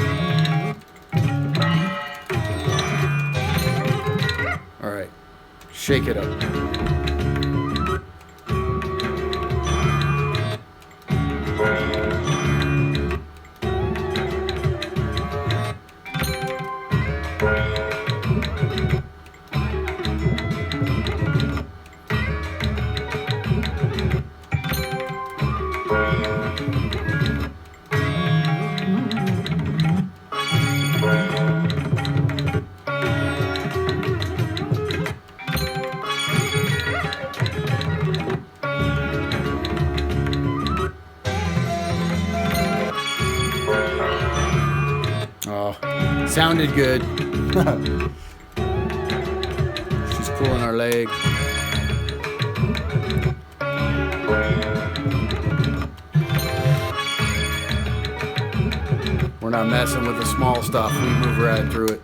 Speaker 1: All right, shake it up. Oh, sounded good. She's pulling our leg. We're not messing with the small stuff. We move right through it.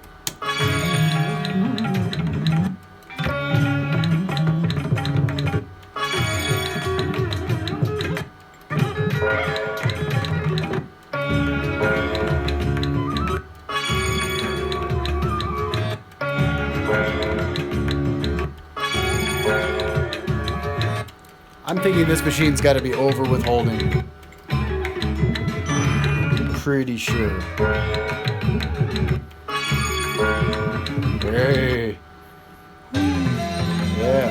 Speaker 1: I'm thinking this machine's got to be over with holding. Pretty sure. Hey. Yeah.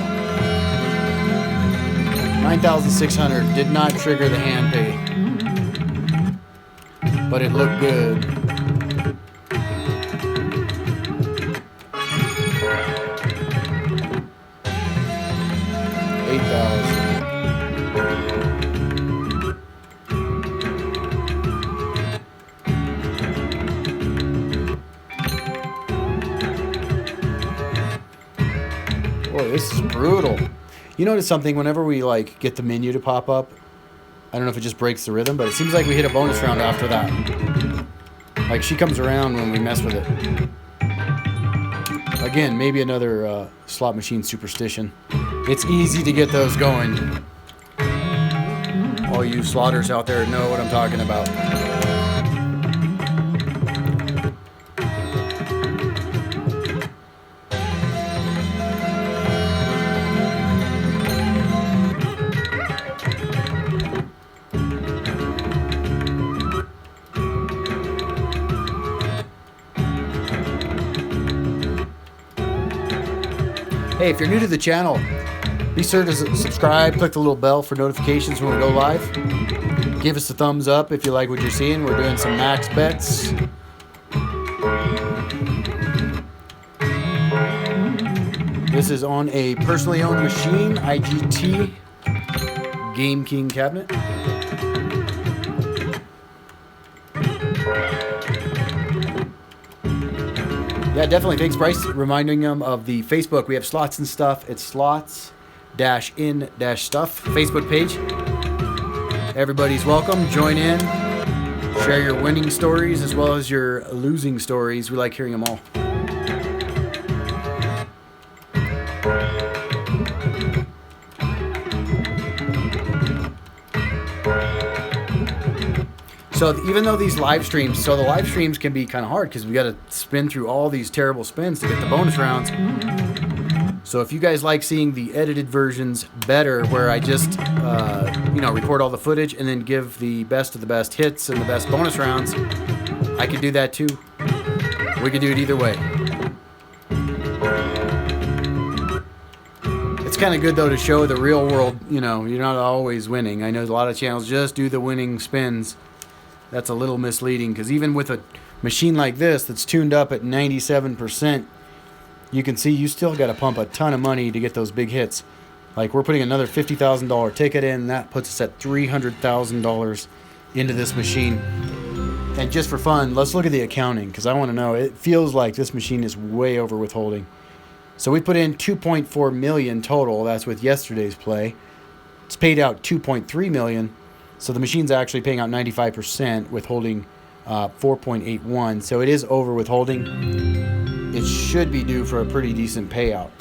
Speaker 1: 9,600 did not trigger the hand pay, but it looked good. Boy, this is brutal. You notice something whenever we like get the menu to pop up? I don't know if it just breaks the rhythm, but it seems like we hit a bonus round after that. Like she comes around when we mess with it. Again, maybe another slot machine superstition. It's easy to get those going. All you slotters out there know what I'm talking about. Hey, if you're new to the channel, be sure to subscribe, click the little bell for notifications when we go live. Give us a thumbs up if you like what you're seeing. We're doing some max bets. This is on a personally owned machine, IGT Game King cabinet. Yeah, definitely. Thanks, Bryce, reminding them of the Facebook. We have Slots and Stuff. It's slots-in-stuff Facebook page. Everybody's welcome. Join in. Share your winning stories as well as your losing stories. We like hearing them all. So even though these live streams, the live streams can be kind of hard because we got to spin through all these terrible spins to get the bonus rounds. So if you guys like seeing the edited versions better, where I just, record all the footage and then give the best of the best hits and the best bonus rounds, I could do that too. We could do it either way. It's kind of good though to show the real world, you're not always winning. I know a lot of channels just do the winning spins. That's a little misleading because even with a machine like this that's tuned up at 97%, you can see you still got to pump a ton of money to get those big hits. Like we're putting another $50,000 ticket in, that puts us at $300,000 into this machine. And And just for fun, let's look at the accounting, because I want to know. It feels like this machine is way over withholding. So we put in 2.4 million total. That's with yesterday's play. It's paid out 2.3 million. So the machine's actually paying out 95%, withholding 4.81. So it is over withholding. It should be due for a pretty decent payout.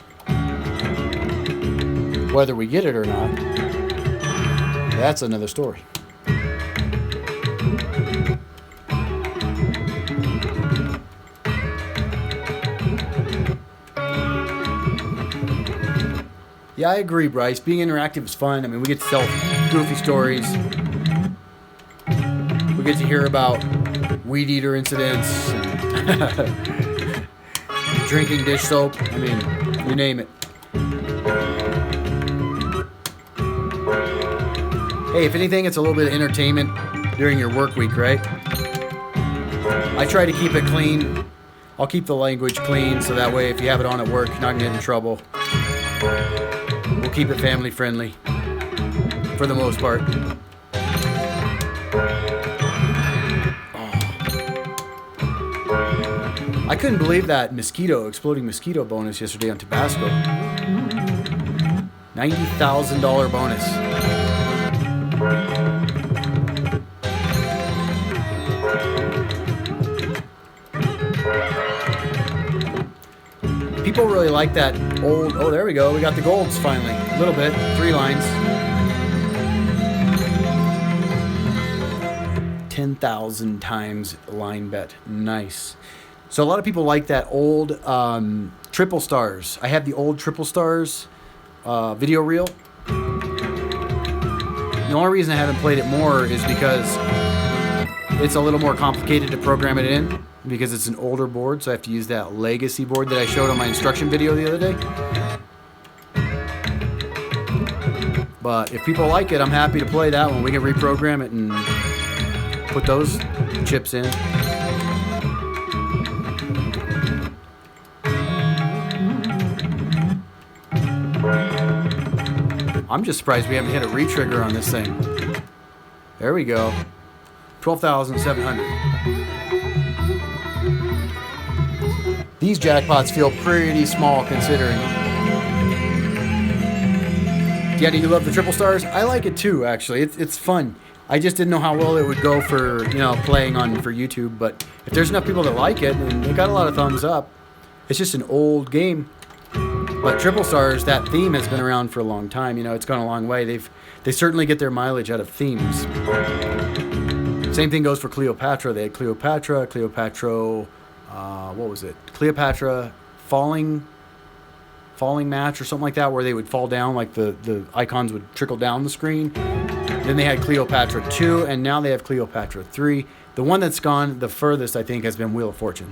Speaker 1: Whether we get it or not, that's another story. Yeah, I agree, Bryce. Being interactive is fun. I mean, we get to tell goofy stories. We get to hear about weed eater incidents, and drinking dish soap. I mean, you name it. Hey, if anything, it's a little bit of entertainment during your work week, right? I try to keep it clean. I'll keep the language clean, so that way if you have it on at work, you're not going to get in trouble. We'll keep it family friendly for the most part. Oh. I couldn't believe that exploding mosquito bonus yesterday on Tabasco. $90,000 bonus. People really like that old... Oh, there we go. We got the golds finally. A little bit. 3 lines. 10,000 times line bet. Nice. So a lot of people like that old triple stars. I have the old triple stars video reel. The only reason I haven't played it more is because it's a little more complicated to program it in, because it's an older board, so I have to use that legacy board that I showed on my instruction video the other day. But if people like it, I'm happy to play that one. We can reprogram it and put those chips in. I'm just surprised we haven't hit a re-trigger on this thing. There we go. 12,700. These jackpots feel pretty small considering. Yeah, do you love the triple stars? I like it too, actually. It's fun. I just didn't know how well it would go for, playing on for YouTube, but if there's enough people that like it, and it got a lot of thumbs up. It's just an old game. But triple stars, that theme has been around for a long time. It's gone a long way. They certainly get their mileage out of themes. Same thing goes for Cleopatra. They had Cleopatra, what was it? Cleopatra falling match or something like that, where they would fall down, like the icons would trickle down the screen. Then they had Cleopatra 2, and now they have Cleopatra 3. The one that's gone the furthest, I think, has been Wheel of Fortune.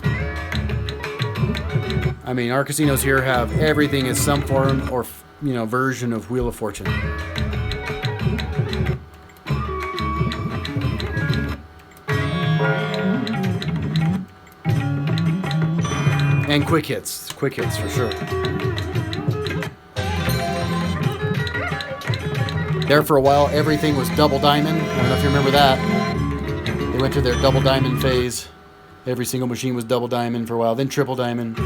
Speaker 1: I mean, our casinos here have everything in some form or, version of Wheel of Fortune. And quick hits for sure. There for a while, everything was double diamond. I don't know if you remember that. They went through their double diamond phase. Every single machine was double diamond for a while, then triple diamond.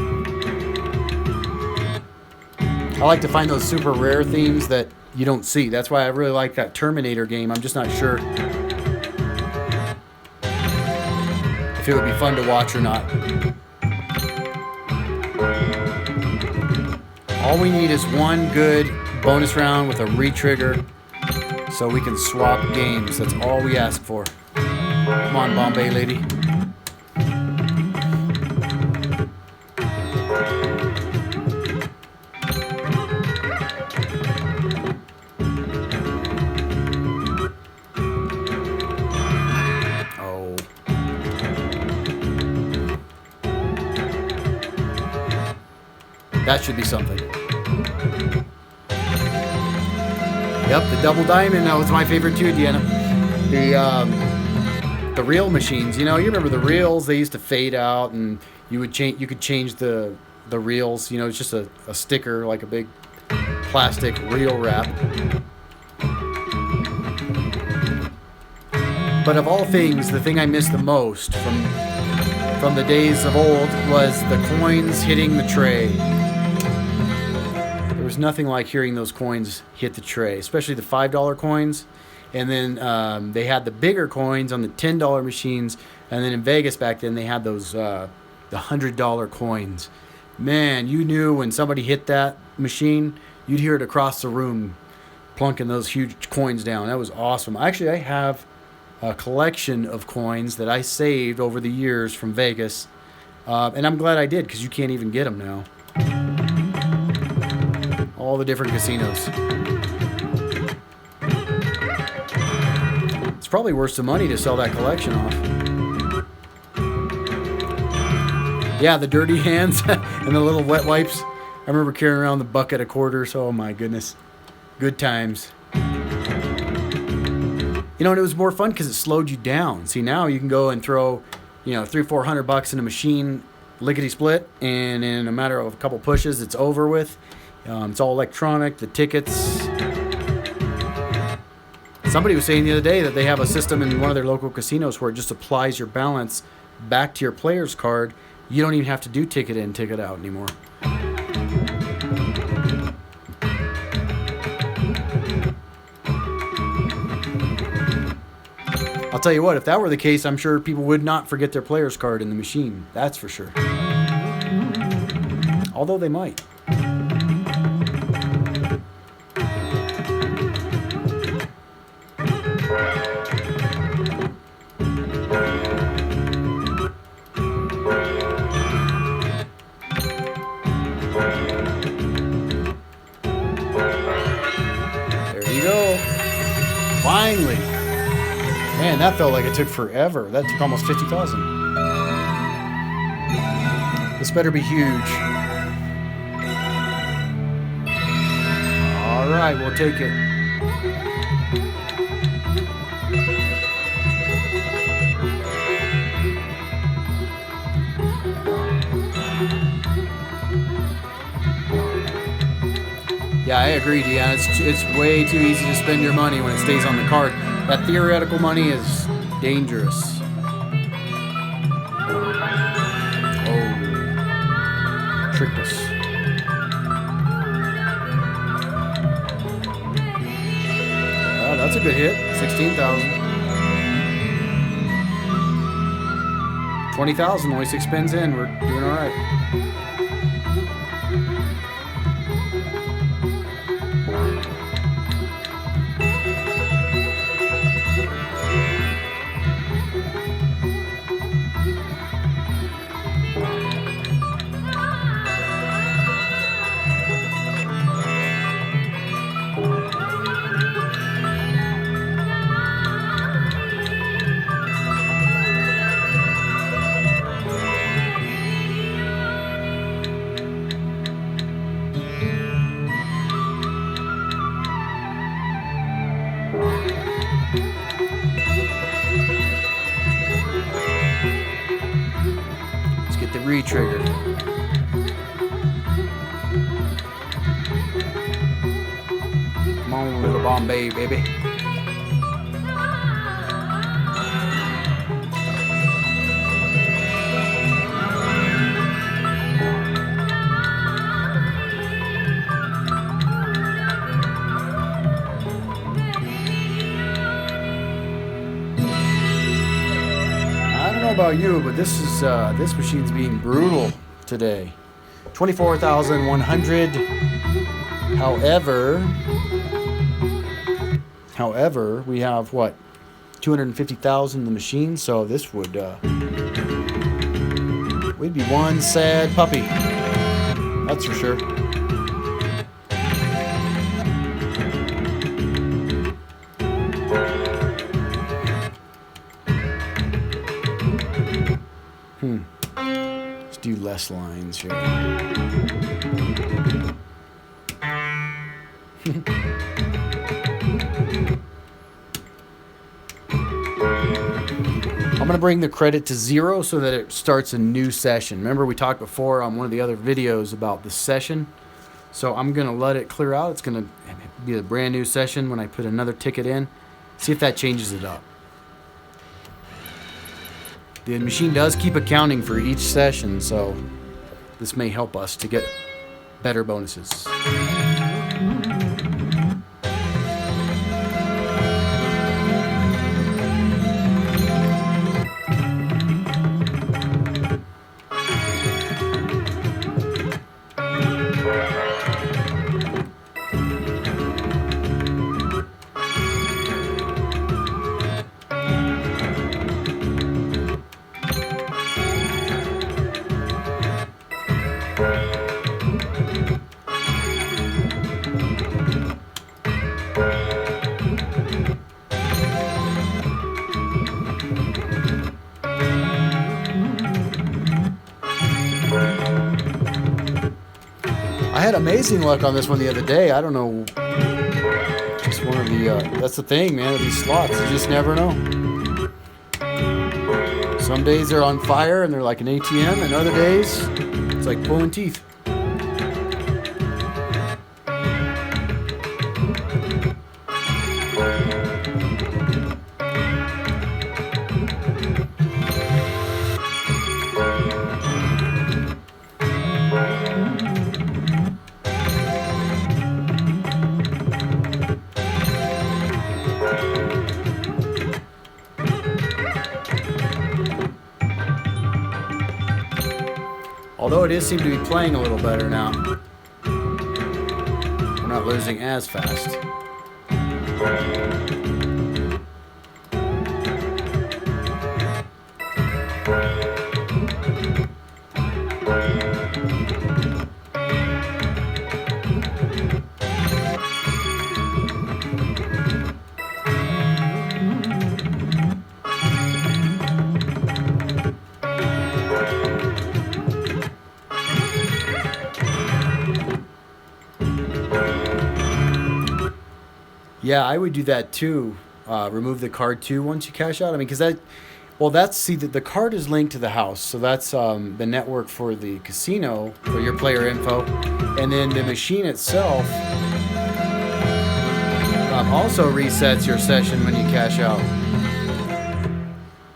Speaker 1: I like to find those super rare themes that you don't see. That's why I really like that Terminator game. I'm just not sure if it would be fun to watch or not. All we need is one good bonus round with a re-trigger so we can swap games. That's all we ask for. Come on, Bombay lady. That should be something. Yep, the double diamond. That was my favorite too, Deanna. The reel machines. You remember the reels? They used to fade out, and you could change the reels. It's just a sticker, like a big plastic reel wrap. But of all things, the thing I miss the most from the days of old was the coins hitting the tray. There was nothing like hearing those coins hit the tray, especially the $5 coins. And then they had the bigger coins on the $10 machines. And then in Vegas back then, they had those the $100 coins. Man, you knew when somebody hit that machine, you'd hear it across the room plunking those huge coins down. That was awesome. Actually, I have a collection of coins that I saved over the years from Vegas. And I'm glad I did, because you can't even get them now. All the different casinos. It's probably worth some money to sell that collection off. Yeah, the dirty hands and the little wet wipes. I remember carrying around the bucket of quarters. Oh my goodness. Good times. You know, and it was more fun because it slowed you down. See, now you can go and throw, $300-400 in a machine, lickety split, and in a matter of a couple pushes, it's over with. It's all electronic, the tickets. Somebody was saying the other day that they have a system in one of their local casinos where it just applies your balance back to your player's card. You don't even have to do ticket in, ticket out anymore. I'll tell you what, if that were the case, I'm sure people would not forget their player's card in the machine. That's for sure. Although they might. There you go. Finally. Man, that felt like it took forever. That took almost 50,000. This better be huge. All right, we'll take it. Yeah, I agree, Deanna. It's way too easy to spend your money when it stays on the card. That theoretical money is dangerous. Oh, tricked us. Oh, that's a good hit. 16,000. 20,000. Only 6 spins in. We're doing all right. Get the re-trigger. Come on, little Bombay, baby. About you, but this machine's being brutal today. 24,100. However, we have what, 250,000 in the machine, so this would we'd be one sad puppy. That's for sure. Let's do less lines here. I'm going to bring the credit to 0 so that it starts a new session. Remember we talked before on one of the other videos about the session. So I'm going to let it clear out. It's going to be a brand new session when I put another ticket in. See if that changes it up. The machine does keep accounting for each session, so this may help us to get better bonuses. I had amazing luck on this one the other day. I don't know. Just one of the, that's the thing, man, with these slots. You just never know. Some days they're on fire and they're like an ATM, and other days it's like pulling teeth. Although it is seem to be playing a little better now. We're not losing as fast. Yeah, I would do that too. Remove the card too once you cash out. I mean, because that, well, the card is linked to the house, so that's the network for the casino for your player info, and then the machine itself also resets your session when you cash out.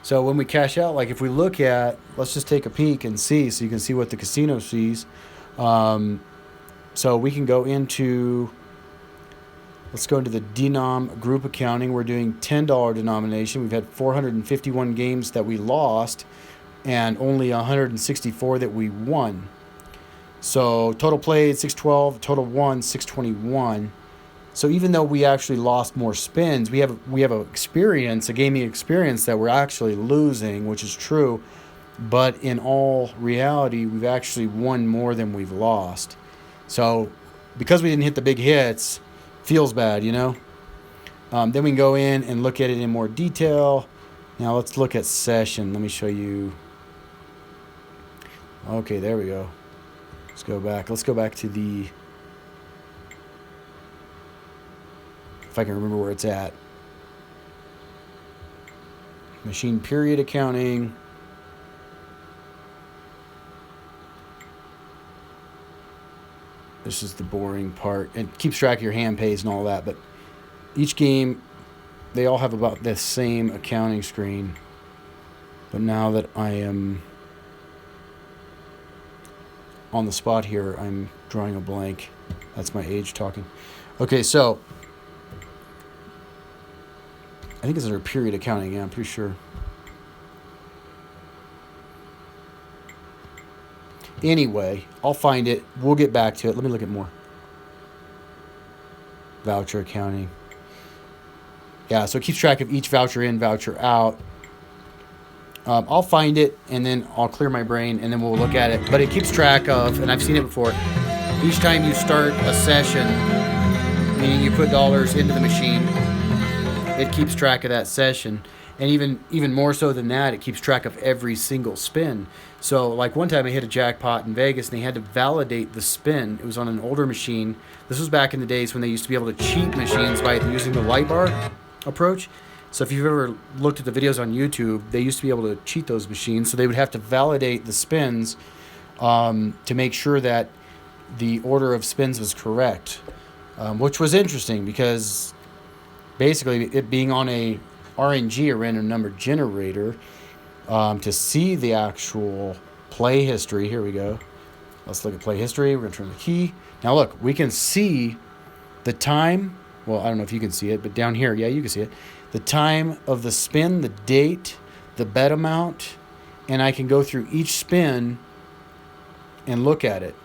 Speaker 1: So when we cash out, like if we look at, let's just take a peek and see, so you can see what the casino sees. So we can go into. Let's go into the denom group accounting. We're doing $10 denomination. We've had 451 games that we lost and only 164 that we won. So total played 612, total won 621. So even though we actually lost more spins, we have a gaming experience that we're actually losing, which is true. But in all reality, we've actually won more than we've lost. So because we didn't hit the big hits, feels bad, you know. Then we can go in and look at it in more detail. Now let's look at session. Let me show you. Okay, there we go. Let's go back. Let's go back to the, if I can remember where it's at. Machine period accounting. This is the boring part. It keeps track of your hand pays and all that, but each game, they all have about the same accounting screen. But now that I am on the spot here, I'm drawing a blank. That's my age talking. Okay, so I think it's under period accounting. Yeah, I'm pretty sure. Anyway, I'll find it. We'll get back to it. Let me look at more. Voucher accounting. Yeah, so it keeps track of each voucher in, voucher out. I'll find it, and then I'll clear my brain, and then we'll look at it. But it keeps track of, and I've seen it before, each time you start a session, meaning you put dollars into the machine, it keeps track of that session. And even more so than that, it keeps track of every single spin. So like one time I hit a jackpot in Vegas and they had to validate the spin. It was on an older machine. This was back in the days when they used to be able to cheat machines by using the light bar approach. So if you've ever looked at the videos on YouTube, they used to be able to cheat those machines. So they would have to validate the spins to make sure that the order of spins was correct, which was interesting because basically it being on a RNG, a random number generator, to see the actual play history. Here we go. Let's look at play history. We're going to turn the key. Now look, we can see the time. Well, I don't know if you can see it, but down here, yeah, you can see it. The time of the spin, the date, the bet amount, and I can go through each spin and look at it.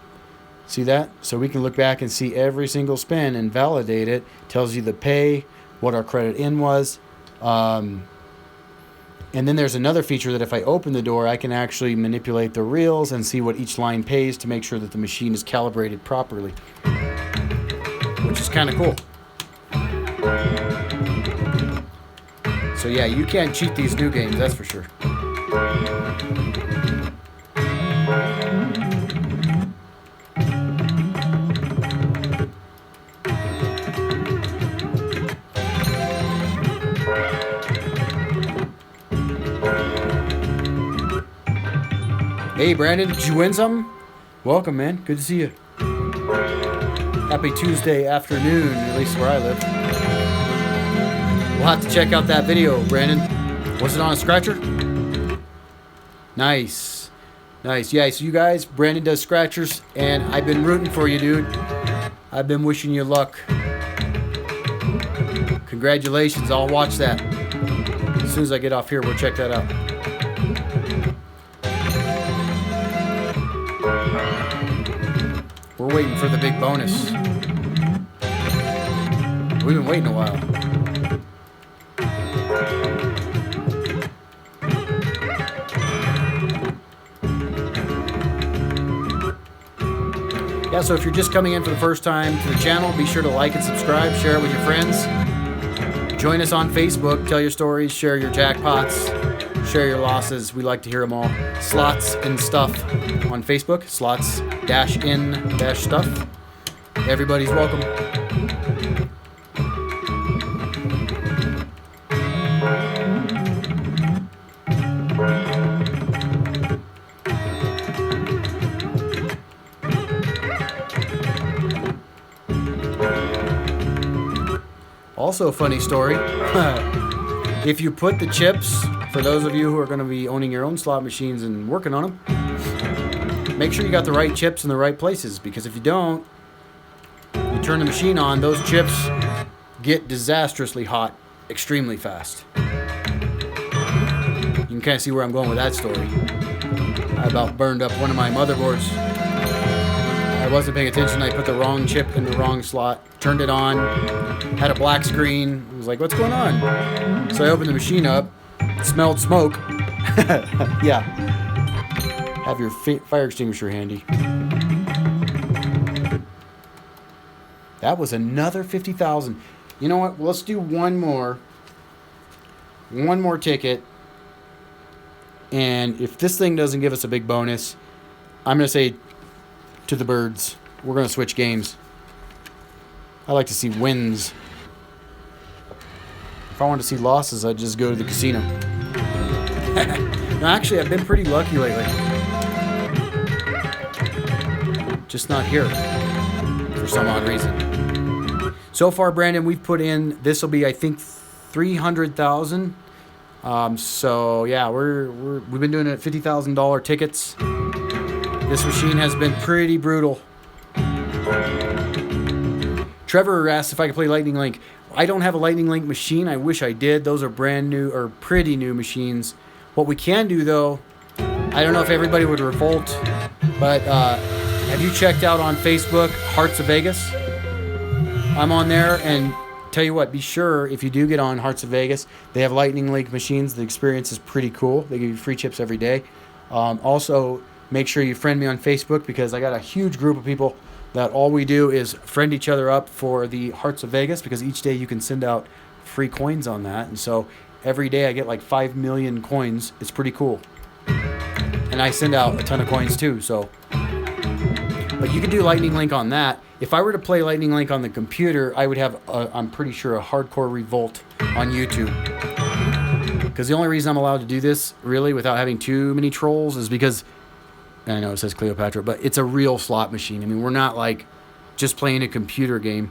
Speaker 1: See that? So we can look back and see every single spin and validate it. Tells you the pay, what our credit in was. And then there's another feature that if I open the door, I can actually manipulate the reels and see what each line pays to make sure that the machine is calibrated properly, which is kind of cool. So yeah, you can't cheat these new games, that's for sure. Hey Brandon, did you win something? Welcome, man. Good to see you. Happy Tuesday afternoon, at least where I live. We'll have to check out that video, Brandon. Was it on a scratcher? Nice. Nice. Yeah, so you guys, Brandon does scratchers, and I've been rooting for you, dude. I've been wishing you luck. Congratulations. I'll watch that. As soon as I get off here, we'll check that out. We're waiting for the big bonus. We've been waiting a while. Yeah, so if you're just coming in for the first time to the channel, be sure to like and subscribe, share it with your friends. Join us on Facebook, tell your stories, share your jackpots, share your losses. We like to hear them all. Slots and stuff on Facebook, slots-in-stuff. Everybody's welcome. Also a funny story. If you put the chips, for those of you who are going to be owning your own slot machines and working on them, make sure you got the right chips in the right places, because if you don't, you turn the machine on, those chips get disastrously hot extremely fast. You can kind of see where I'm going with that story. I about burned up one of my motherboards. I wasn't paying attention. I put the wrong chip in the wrong slot, turned it on, had a black screen. I was like, what's going on? So I opened the machine up, smelled smoke. Yeah. Have your fire extinguisher handy. That was another 50,000. You know what? Let's do one more ticket. And if this thing doesn't give us a big bonus, I'm going to say to the birds, we're going to switch games. I like to see wins. If I want to see losses, I'd just go to the casino. No, actually, I've been pretty lucky lately. Just not here for some odd reason. So far, Brandon, we've put in, this will be, I think, 300,000. So yeah, we've been doing it at $50,000 tickets. This machine has been pretty brutal. Trevor asked if I could play Lightning Link. I don't have a Lightning Link machine. I wish I did. Those are brand new or pretty new machines. What we can do though, I don't know if everybody would revolt, but have you checked out on Facebook Hearts of Vegas? I'm on there, and tell you what, be sure if you do get on Hearts of Vegas, they have Lightning Link machines. The experience is pretty cool. They give you free chips every day. Also, make sure you friend me on Facebook, because I got a huge group of people that all we do is friend each other up for the Hearts of Vegas, because each day you can send out free coins on that. And so every day I get like 5 million coins. It's pretty cool. And I send out a ton of coins too. So, but you can do Lightning Link on that. If I were to play Lightning Link on the computer, I would have, I'm pretty sure, a hardcore revolt on YouTube. Because the only reason I'm allowed to do this, really, without having too many trolls, is because, I know it says Cleopatra, but it's a real slot machine. I mean, we're not like just playing a computer game.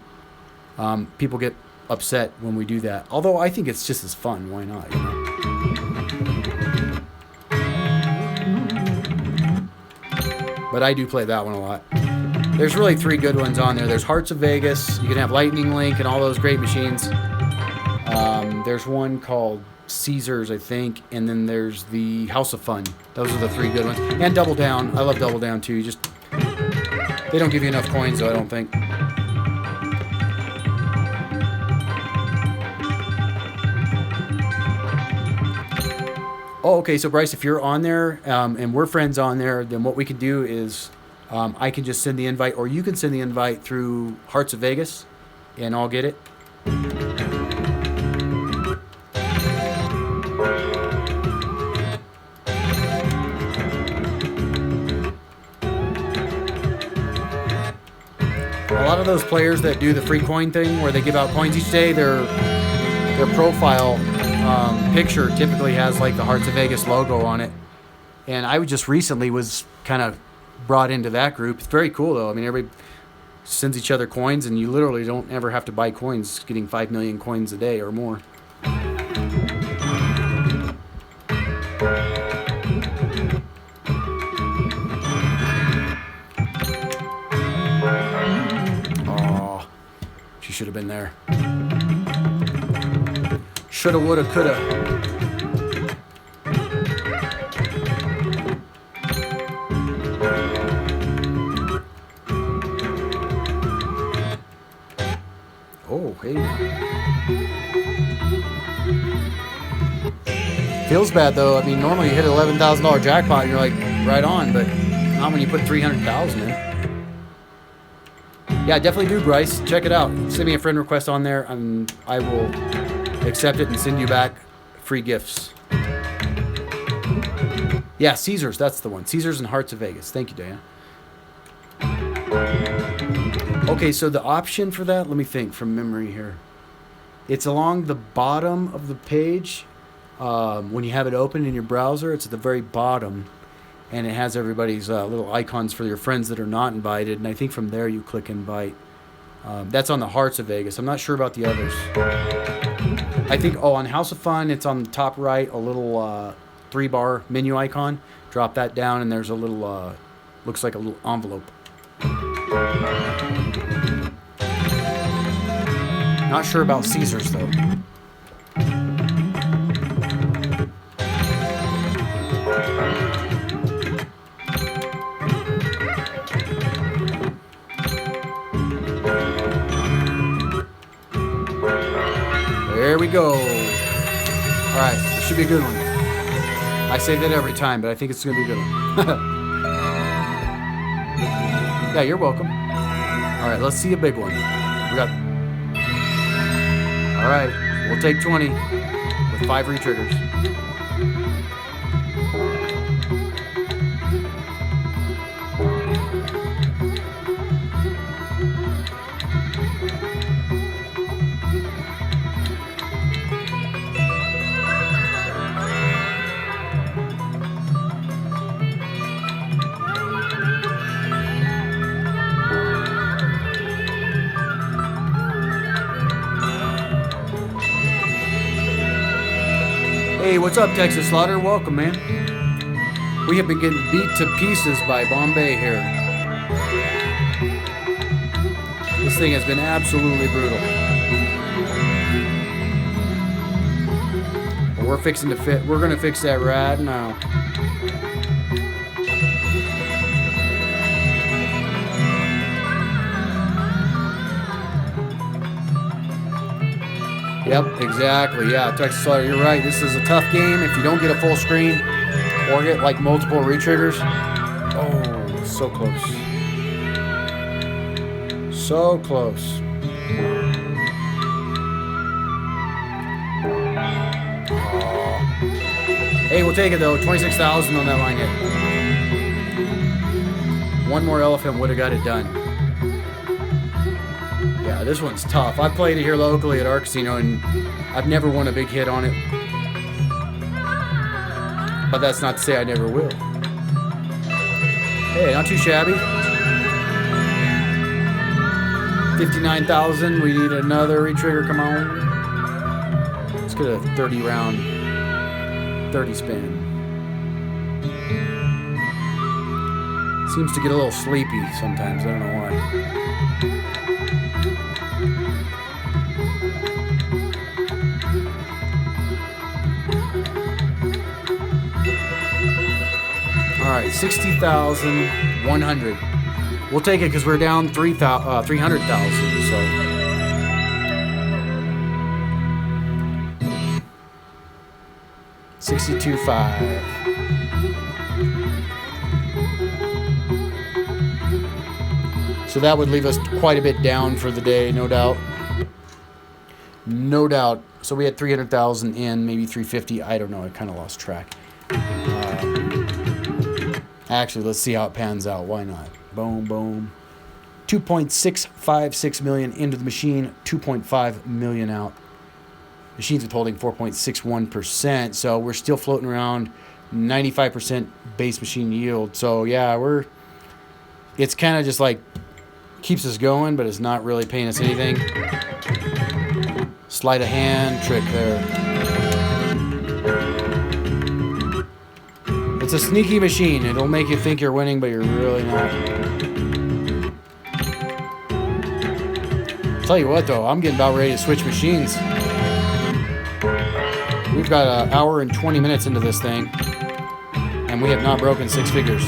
Speaker 1: People get upset when we do that. Although I think it's just as fun. Why not? You know? but I do play that one a lot. There's really 3 good ones on there. There's Hearts of Vegas. You can have Lightning Link and all those great machines. There's one called Caesars, I think, and then there's the House of Fun. Those are the 3 good ones. And Double Down. I love Double Down too. They don't give you enough coins though, I don't think. Oh, okay. So Bryce, if you're on there and we're friends on there, then what we can do is I can just send the invite, or you can send the invite through Hearts of Vegas, and I'll get it. A lot of those players that do the free coin thing, where they give out coins each day, their profile picture typically has like the Hearts of Vegas logo on it. And I just recently was kind of brought into that group. It's very cool though. I mean, everybody sends each other coins, and you literally don't ever have to buy coins, getting 5 million coins a day or more. Oh, she should have been there. Shoulda, woulda, coulda. Oh, hey. Feels bad though. I mean, normally you hit an $11,000 jackpot and you're like, right on, but not when you put 300,000 in. Yeah, definitely do, Bryce. Check it out. Send me a friend request on there, and I will accept it and send you back free gifts. Yeah, Caesars, that's the one. Caesars and Hearts of Vegas. Thank you, Diane. Okay, so the option for that, let me think from memory here. It's along the bottom of the page. When you have it open in your browser, it's at the very bottom, and it has everybody's little icons for your friends that are not invited, and I think from there you click invite. That's on the Hearts of Vegas. I'm not sure about the others. I think, on House of Fun, it's on the top right, a little 3-bar menu icon. Drop that down, and there's a little, looks like a little envelope. Not sure about Caesars, though. There we go. All right, this should be a good one. I say that every time, but I think it's going to be a good one. Yeah, you're welcome. All right, let's see a big one. We got... All right, we'll take 20 with 5 re-triggers. Hey, what's up, Texas Slaughter? Welcome, man. We have been getting beat to pieces by Bombay here. This thing has been absolutely brutal. But we're fixing to fit. We're gonna fix that right now. Yep, exactly. Yeah, Texas Slaughter, you're right. This is a tough game if you don't get a full screen or get like multiple re-triggers. Oh, so close. So close. Oh. Hey, we'll take it though. 26,000 on that line hit. One more elephant would have got it done. Yeah, this one's tough. I've played it here locally at our casino, and I've never won a big hit on it. But that's not to say I never will. Hey, not too shabby. 59,000. We need another re-trigger. Come on. Let's get a 30 round, 30 spin. Seems to get a little sleepy sometimes. I don't know why. All right, 60,100. We'll take it because we're down 300,000. So. $62.5. So that would leave us quite a bit down for the day, no doubt. No doubt. So we had 300,000 in, maybe 350. I don't know. I kind of lost track. Actually, let's see how it pans out. Why not? Boom, boom. 2.656 million into the machine. 2.5 million out. Machines withholding 4.61%. So we're still floating around 95% base machine yield. So yeah, it's kind of just like keeps us going, but it's not really paying us anything. Sleight of hand trick there. It's a sneaky machine. It'll make you think you're winning, but you're really not. Tell you what though, I'm getting about ready to switch machines. We've got an hour and 20 minutes into this thing, and we have not broken six figures.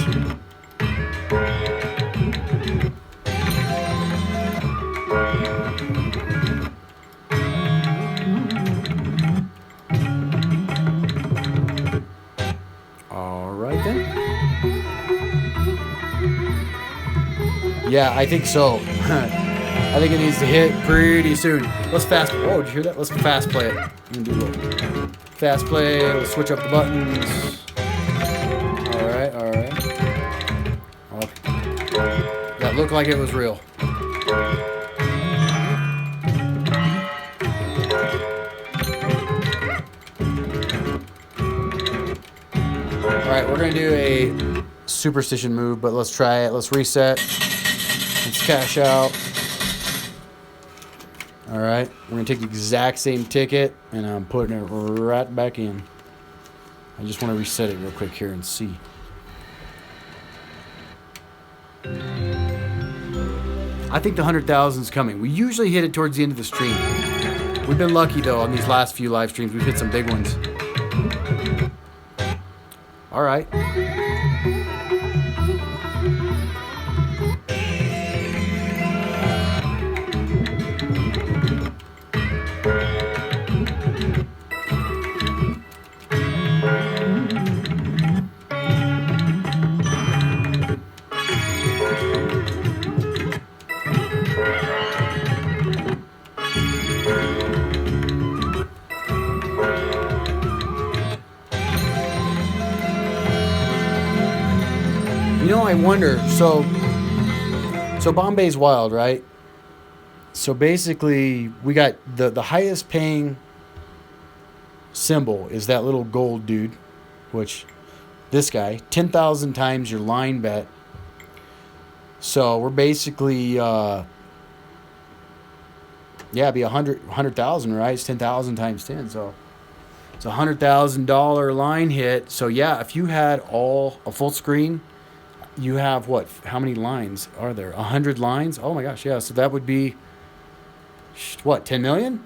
Speaker 1: All right then. Yeah, I think so. I think it needs to hit pretty soon. Let's fast. Oh, did you hear that? Let's fast play it. I'm gonna do a little fast play. Let's switch up the buttons. All right, all right. Okay. That looked like it was real. All right, we're gonna do a superstition move, but let's try it. Let's reset. Let's cash out. All right, we're going to take the exact same ticket, and I'm putting it right back in. I just want to reset it real quick here and see. I think the 100,000 is coming. We usually hit it towards the end of the stream. We've been lucky, though, on these last few live streams. We've hit some big ones. All right. You know, I wonder, so Bombay's wild, right? So basically, we got the highest paying symbol is that little gold dude, which this guy, 10,000 times your line bet. So we're basically, it'd be 100,000, right? It's 10,000 times 10, so it's a $100,000 line hit. So yeah, if you had a full screen, you have what? How many lines are there? 100 lines? Oh my gosh, yeah. So that would be, what, 10 million?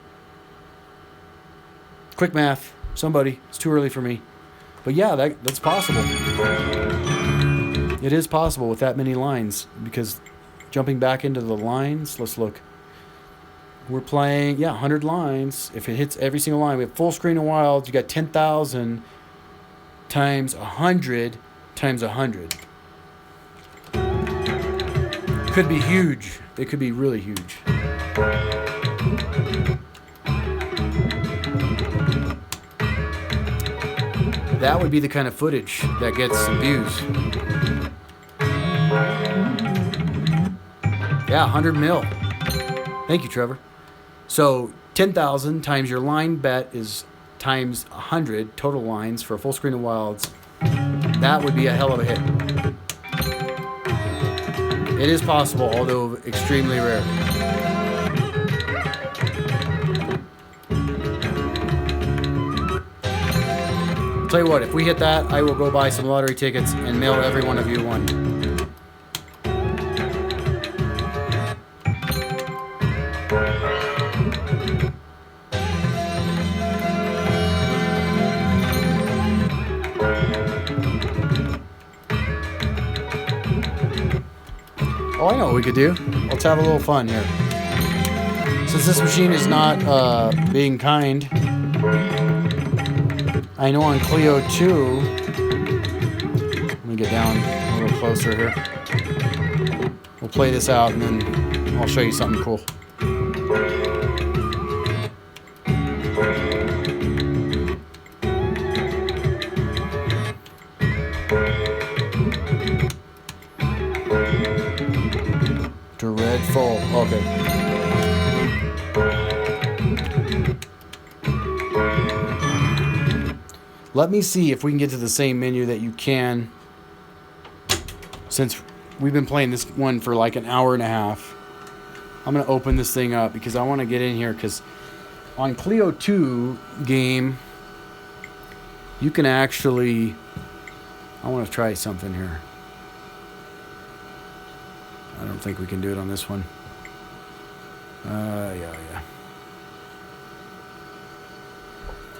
Speaker 1: Quick math. Somebody. It's too early for me. But yeah, that's possible. It is possible with that many lines, because jumping back into the lines, let's look. We're playing, 100 lines. If it hits every single line, we have full screen and wilds. You got 10,000 times 100 times 100. Could be huge. It could be really huge. That would be the kind of footage that gets some views. Yeah, 100 mil. Thank you, Trevor. So 10,000 times your line bet is times 100 total lines for a full screen of wilds. That would be a hell of a hit. It is possible, although extremely rare. Tell you what, if we hit that, I will go buy some lottery tickets and mail every one of you one. Oh, I know what we could do. Let's have a little fun here. Since this machine is not being kind, I know on Clio 2, let me get down a little closer here. We'll play this out and then I'll show you something cool. Dreadful. Okay. Let me see if we can get to the same menu that you can, since we've been playing this one for like an hour and a half. I'm going to open this thing up because I want to get in here, because on Clio 2 game, you can actually... I want to try something here. I don't think we can do it on this one. Yeah.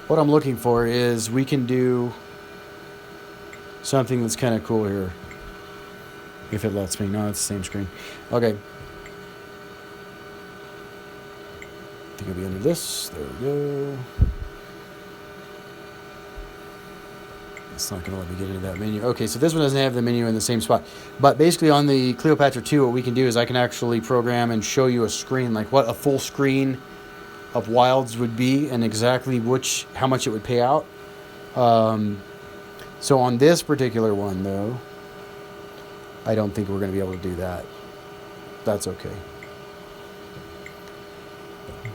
Speaker 1: What I'm looking for is we can do something that's kind of cool here. If it lets me. No, it's the same screen. Okay. I think I'll be under this. There we go. It's not going to let me get into that menu. Okay, so this one doesn't have the menu in the same spot. But basically on the Cleopatra 2, what we can do is I can actually program and show you a screen, like what a full screen of wilds would be and exactly how much it would pay out. So on this particular one, though, I don't think we're going to be able to do that. That's okay.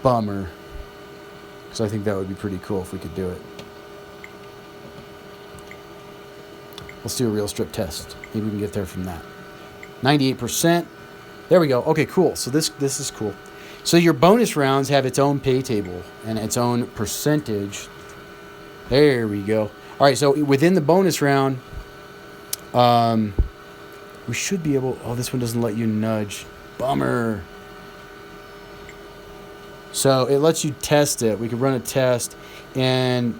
Speaker 1: Bummer. Because I think that would be pretty cool if we could do it. Let's do a real strip test. Maybe we can get there from that. 98%. There we go. Okay, cool. So this is cool. So your bonus rounds have its own pay table and its own percentage. There we go. All right, so within the bonus round, we should be able... Oh, this one doesn't let you nudge. Bummer. So it lets you test it. We could run a test. And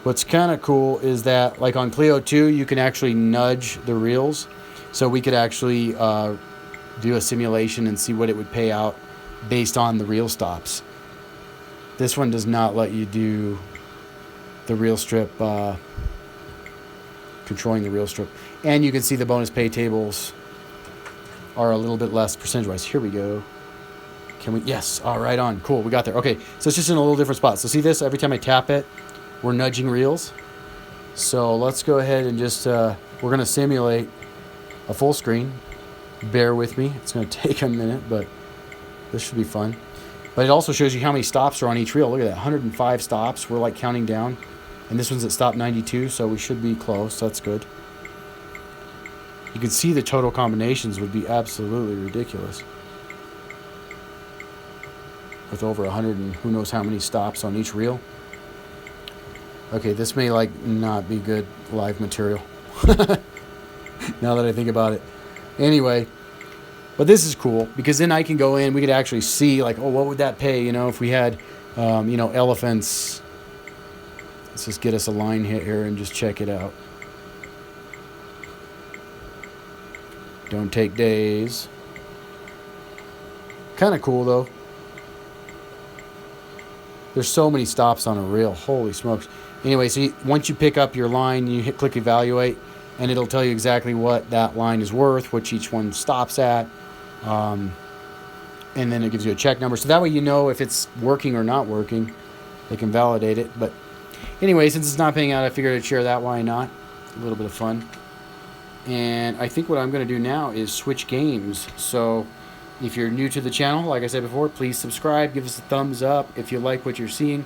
Speaker 1: what's kind of cool is that, like on Clio 2, you can actually nudge the reels. So we could actually do a simulation and see what it would pay out based on the reel stops. This one does not let you do the reel strip, controlling the reel strip. And you can see the bonus pay tables are a little bit less percentage-wise. Here we go. Can we? Yes. All right, on. Cool. We got there. Okay. So it's just in a little different spot. So see this? Every time I tap it, we're nudging reels. So let's go ahead and just, we're going to simulate a full screen. Bear with me. It's going to take a minute, but this should be fun. But it also shows you how many stops are on each reel. Look at that. 105 stops. We're like counting down. And this one's at stop 92, so we should be close. That's good. You can see the total combinations would be absolutely ridiculous. With over 100 and who knows how many stops on each reel. Okay, this may like not be good live material. Now that I think about it. Anyway, but this is cool because then I can go in, we could actually see like, oh, what would that pay? You know, if we had, elephants. Let's just get us a line hit here and just check it out. Don't take days. Kind of cool though. There's so many stops on a reel. Holy smokes. Anyway, so once you pick up your line, you click evaluate, and it'll tell you exactly what that line is worth, which each one stops at. And then it gives you a check number. So that way you know if it's working or not working. They can validate it. But anyway, since it's not paying out, I figured I'd share that. Why not? A little bit of fun. And I think what I'm going to do now is switch games. So if you're new to the channel, like I said before, please subscribe. Give us a thumbs up if you like what you're seeing.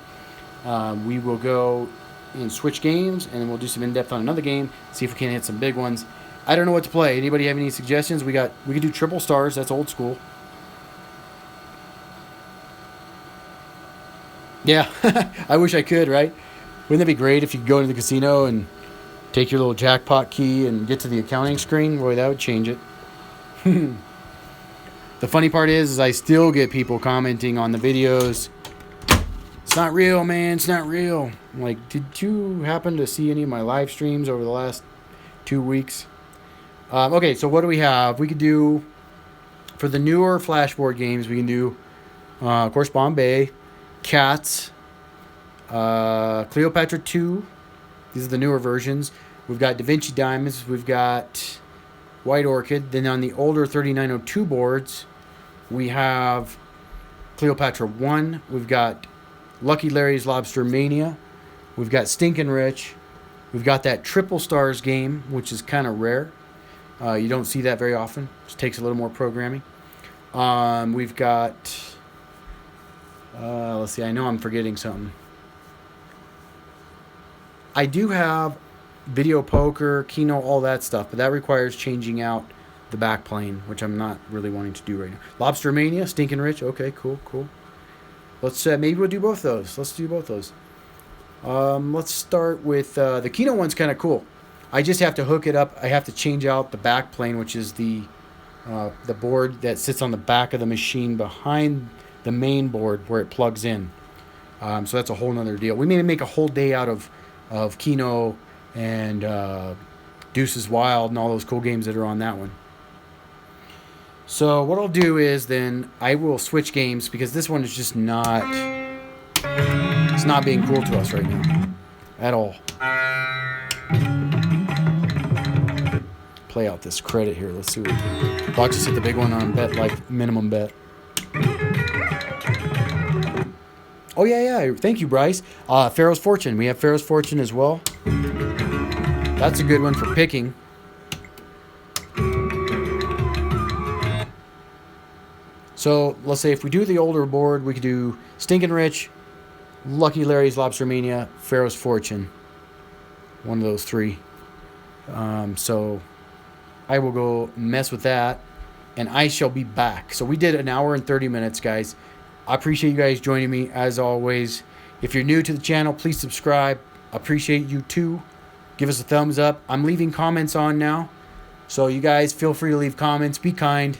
Speaker 1: We will go and switch games, and then we'll do some in-depth on another game, see if we can hit some big ones. I don't know what to play. Anybody have any suggestions? We could do triple stars. That's old school. Yeah, I wish I could, right? Wouldn't that be great if you could go into the casino and take your little jackpot key and get to the accounting screen? Boy, that would change it. The funny part is I still get people commenting on the videos. It's not real, man. It's not real. I'm like, did you happen to see any of my live streams over the last 2 weeks? Okay, so what do we have? We could do For the newer flashboard games, we can do, of course, Bombay, Cats, Cleopatra 2. These are the newer versions. We've got Da Vinci Diamonds. We've got White Orchid. Then on the older 3902 boards, we have Cleopatra 1. We've got Lucky Larry's Lobster Mania. We've got Stinkin' Rich. We've got that Triple Stars game, which is kind of rare. You don't see that very often. Just takes a little more programming. We've got... let's see. I know I'm forgetting something. I do have Video Poker, Keno, all that stuff, but that requires changing out the back plane, which I'm not really wanting to do right now. Lobster Mania, Stinkin' Rich. Okay, cool. Let's maybe we'll do both those. Let's do both those. Let's start with the Keno one's kind of cool. I just have to hook it up. I have to change out the back plane, which is the board that sits on the back of the machine behind the main board where it plugs in. So that's a whole nother deal. We may make a whole day out of Keno and Deuces Wild and all those cool games that are on that one. So what I'll do is then I will switch games because this one is just not... It's not being cool to us right now. At all. Play out this credit here. Let's see what we do. I'll just hit the big one on bet, like minimum bet. Oh, yeah. Thank you, Bryce. Pharaoh's Fortune. We have Pharaoh's Fortune as well. That's a good one for picking. So, let's say if we do the older board, we could do Stinkin' Rich, Lucky Larry's Lobster Mania, Pharaoh's Fortune. One of those three. So, I will go mess with that, and I shall be back. So, we did an hour and 30 minutes, guys. I appreciate you guys joining me, as always. If you're new to the channel, please subscribe. Appreciate you, too. Give us a thumbs up. I'm leaving comments on now. So, you guys, feel free to leave comments. Be kind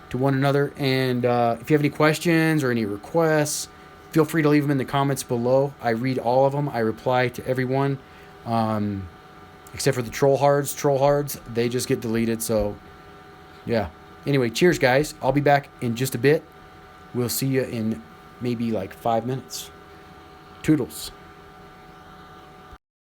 Speaker 1: to one another. And if you have any questions or any requests, feel free to leave them in the comments below. I read all of them. I reply to everyone. Except for the trollhards, they just get deleted. So, yeah. Anyway, cheers, guys. I'll be back in just a bit. We'll see you in maybe like 5 minutes. Toodles.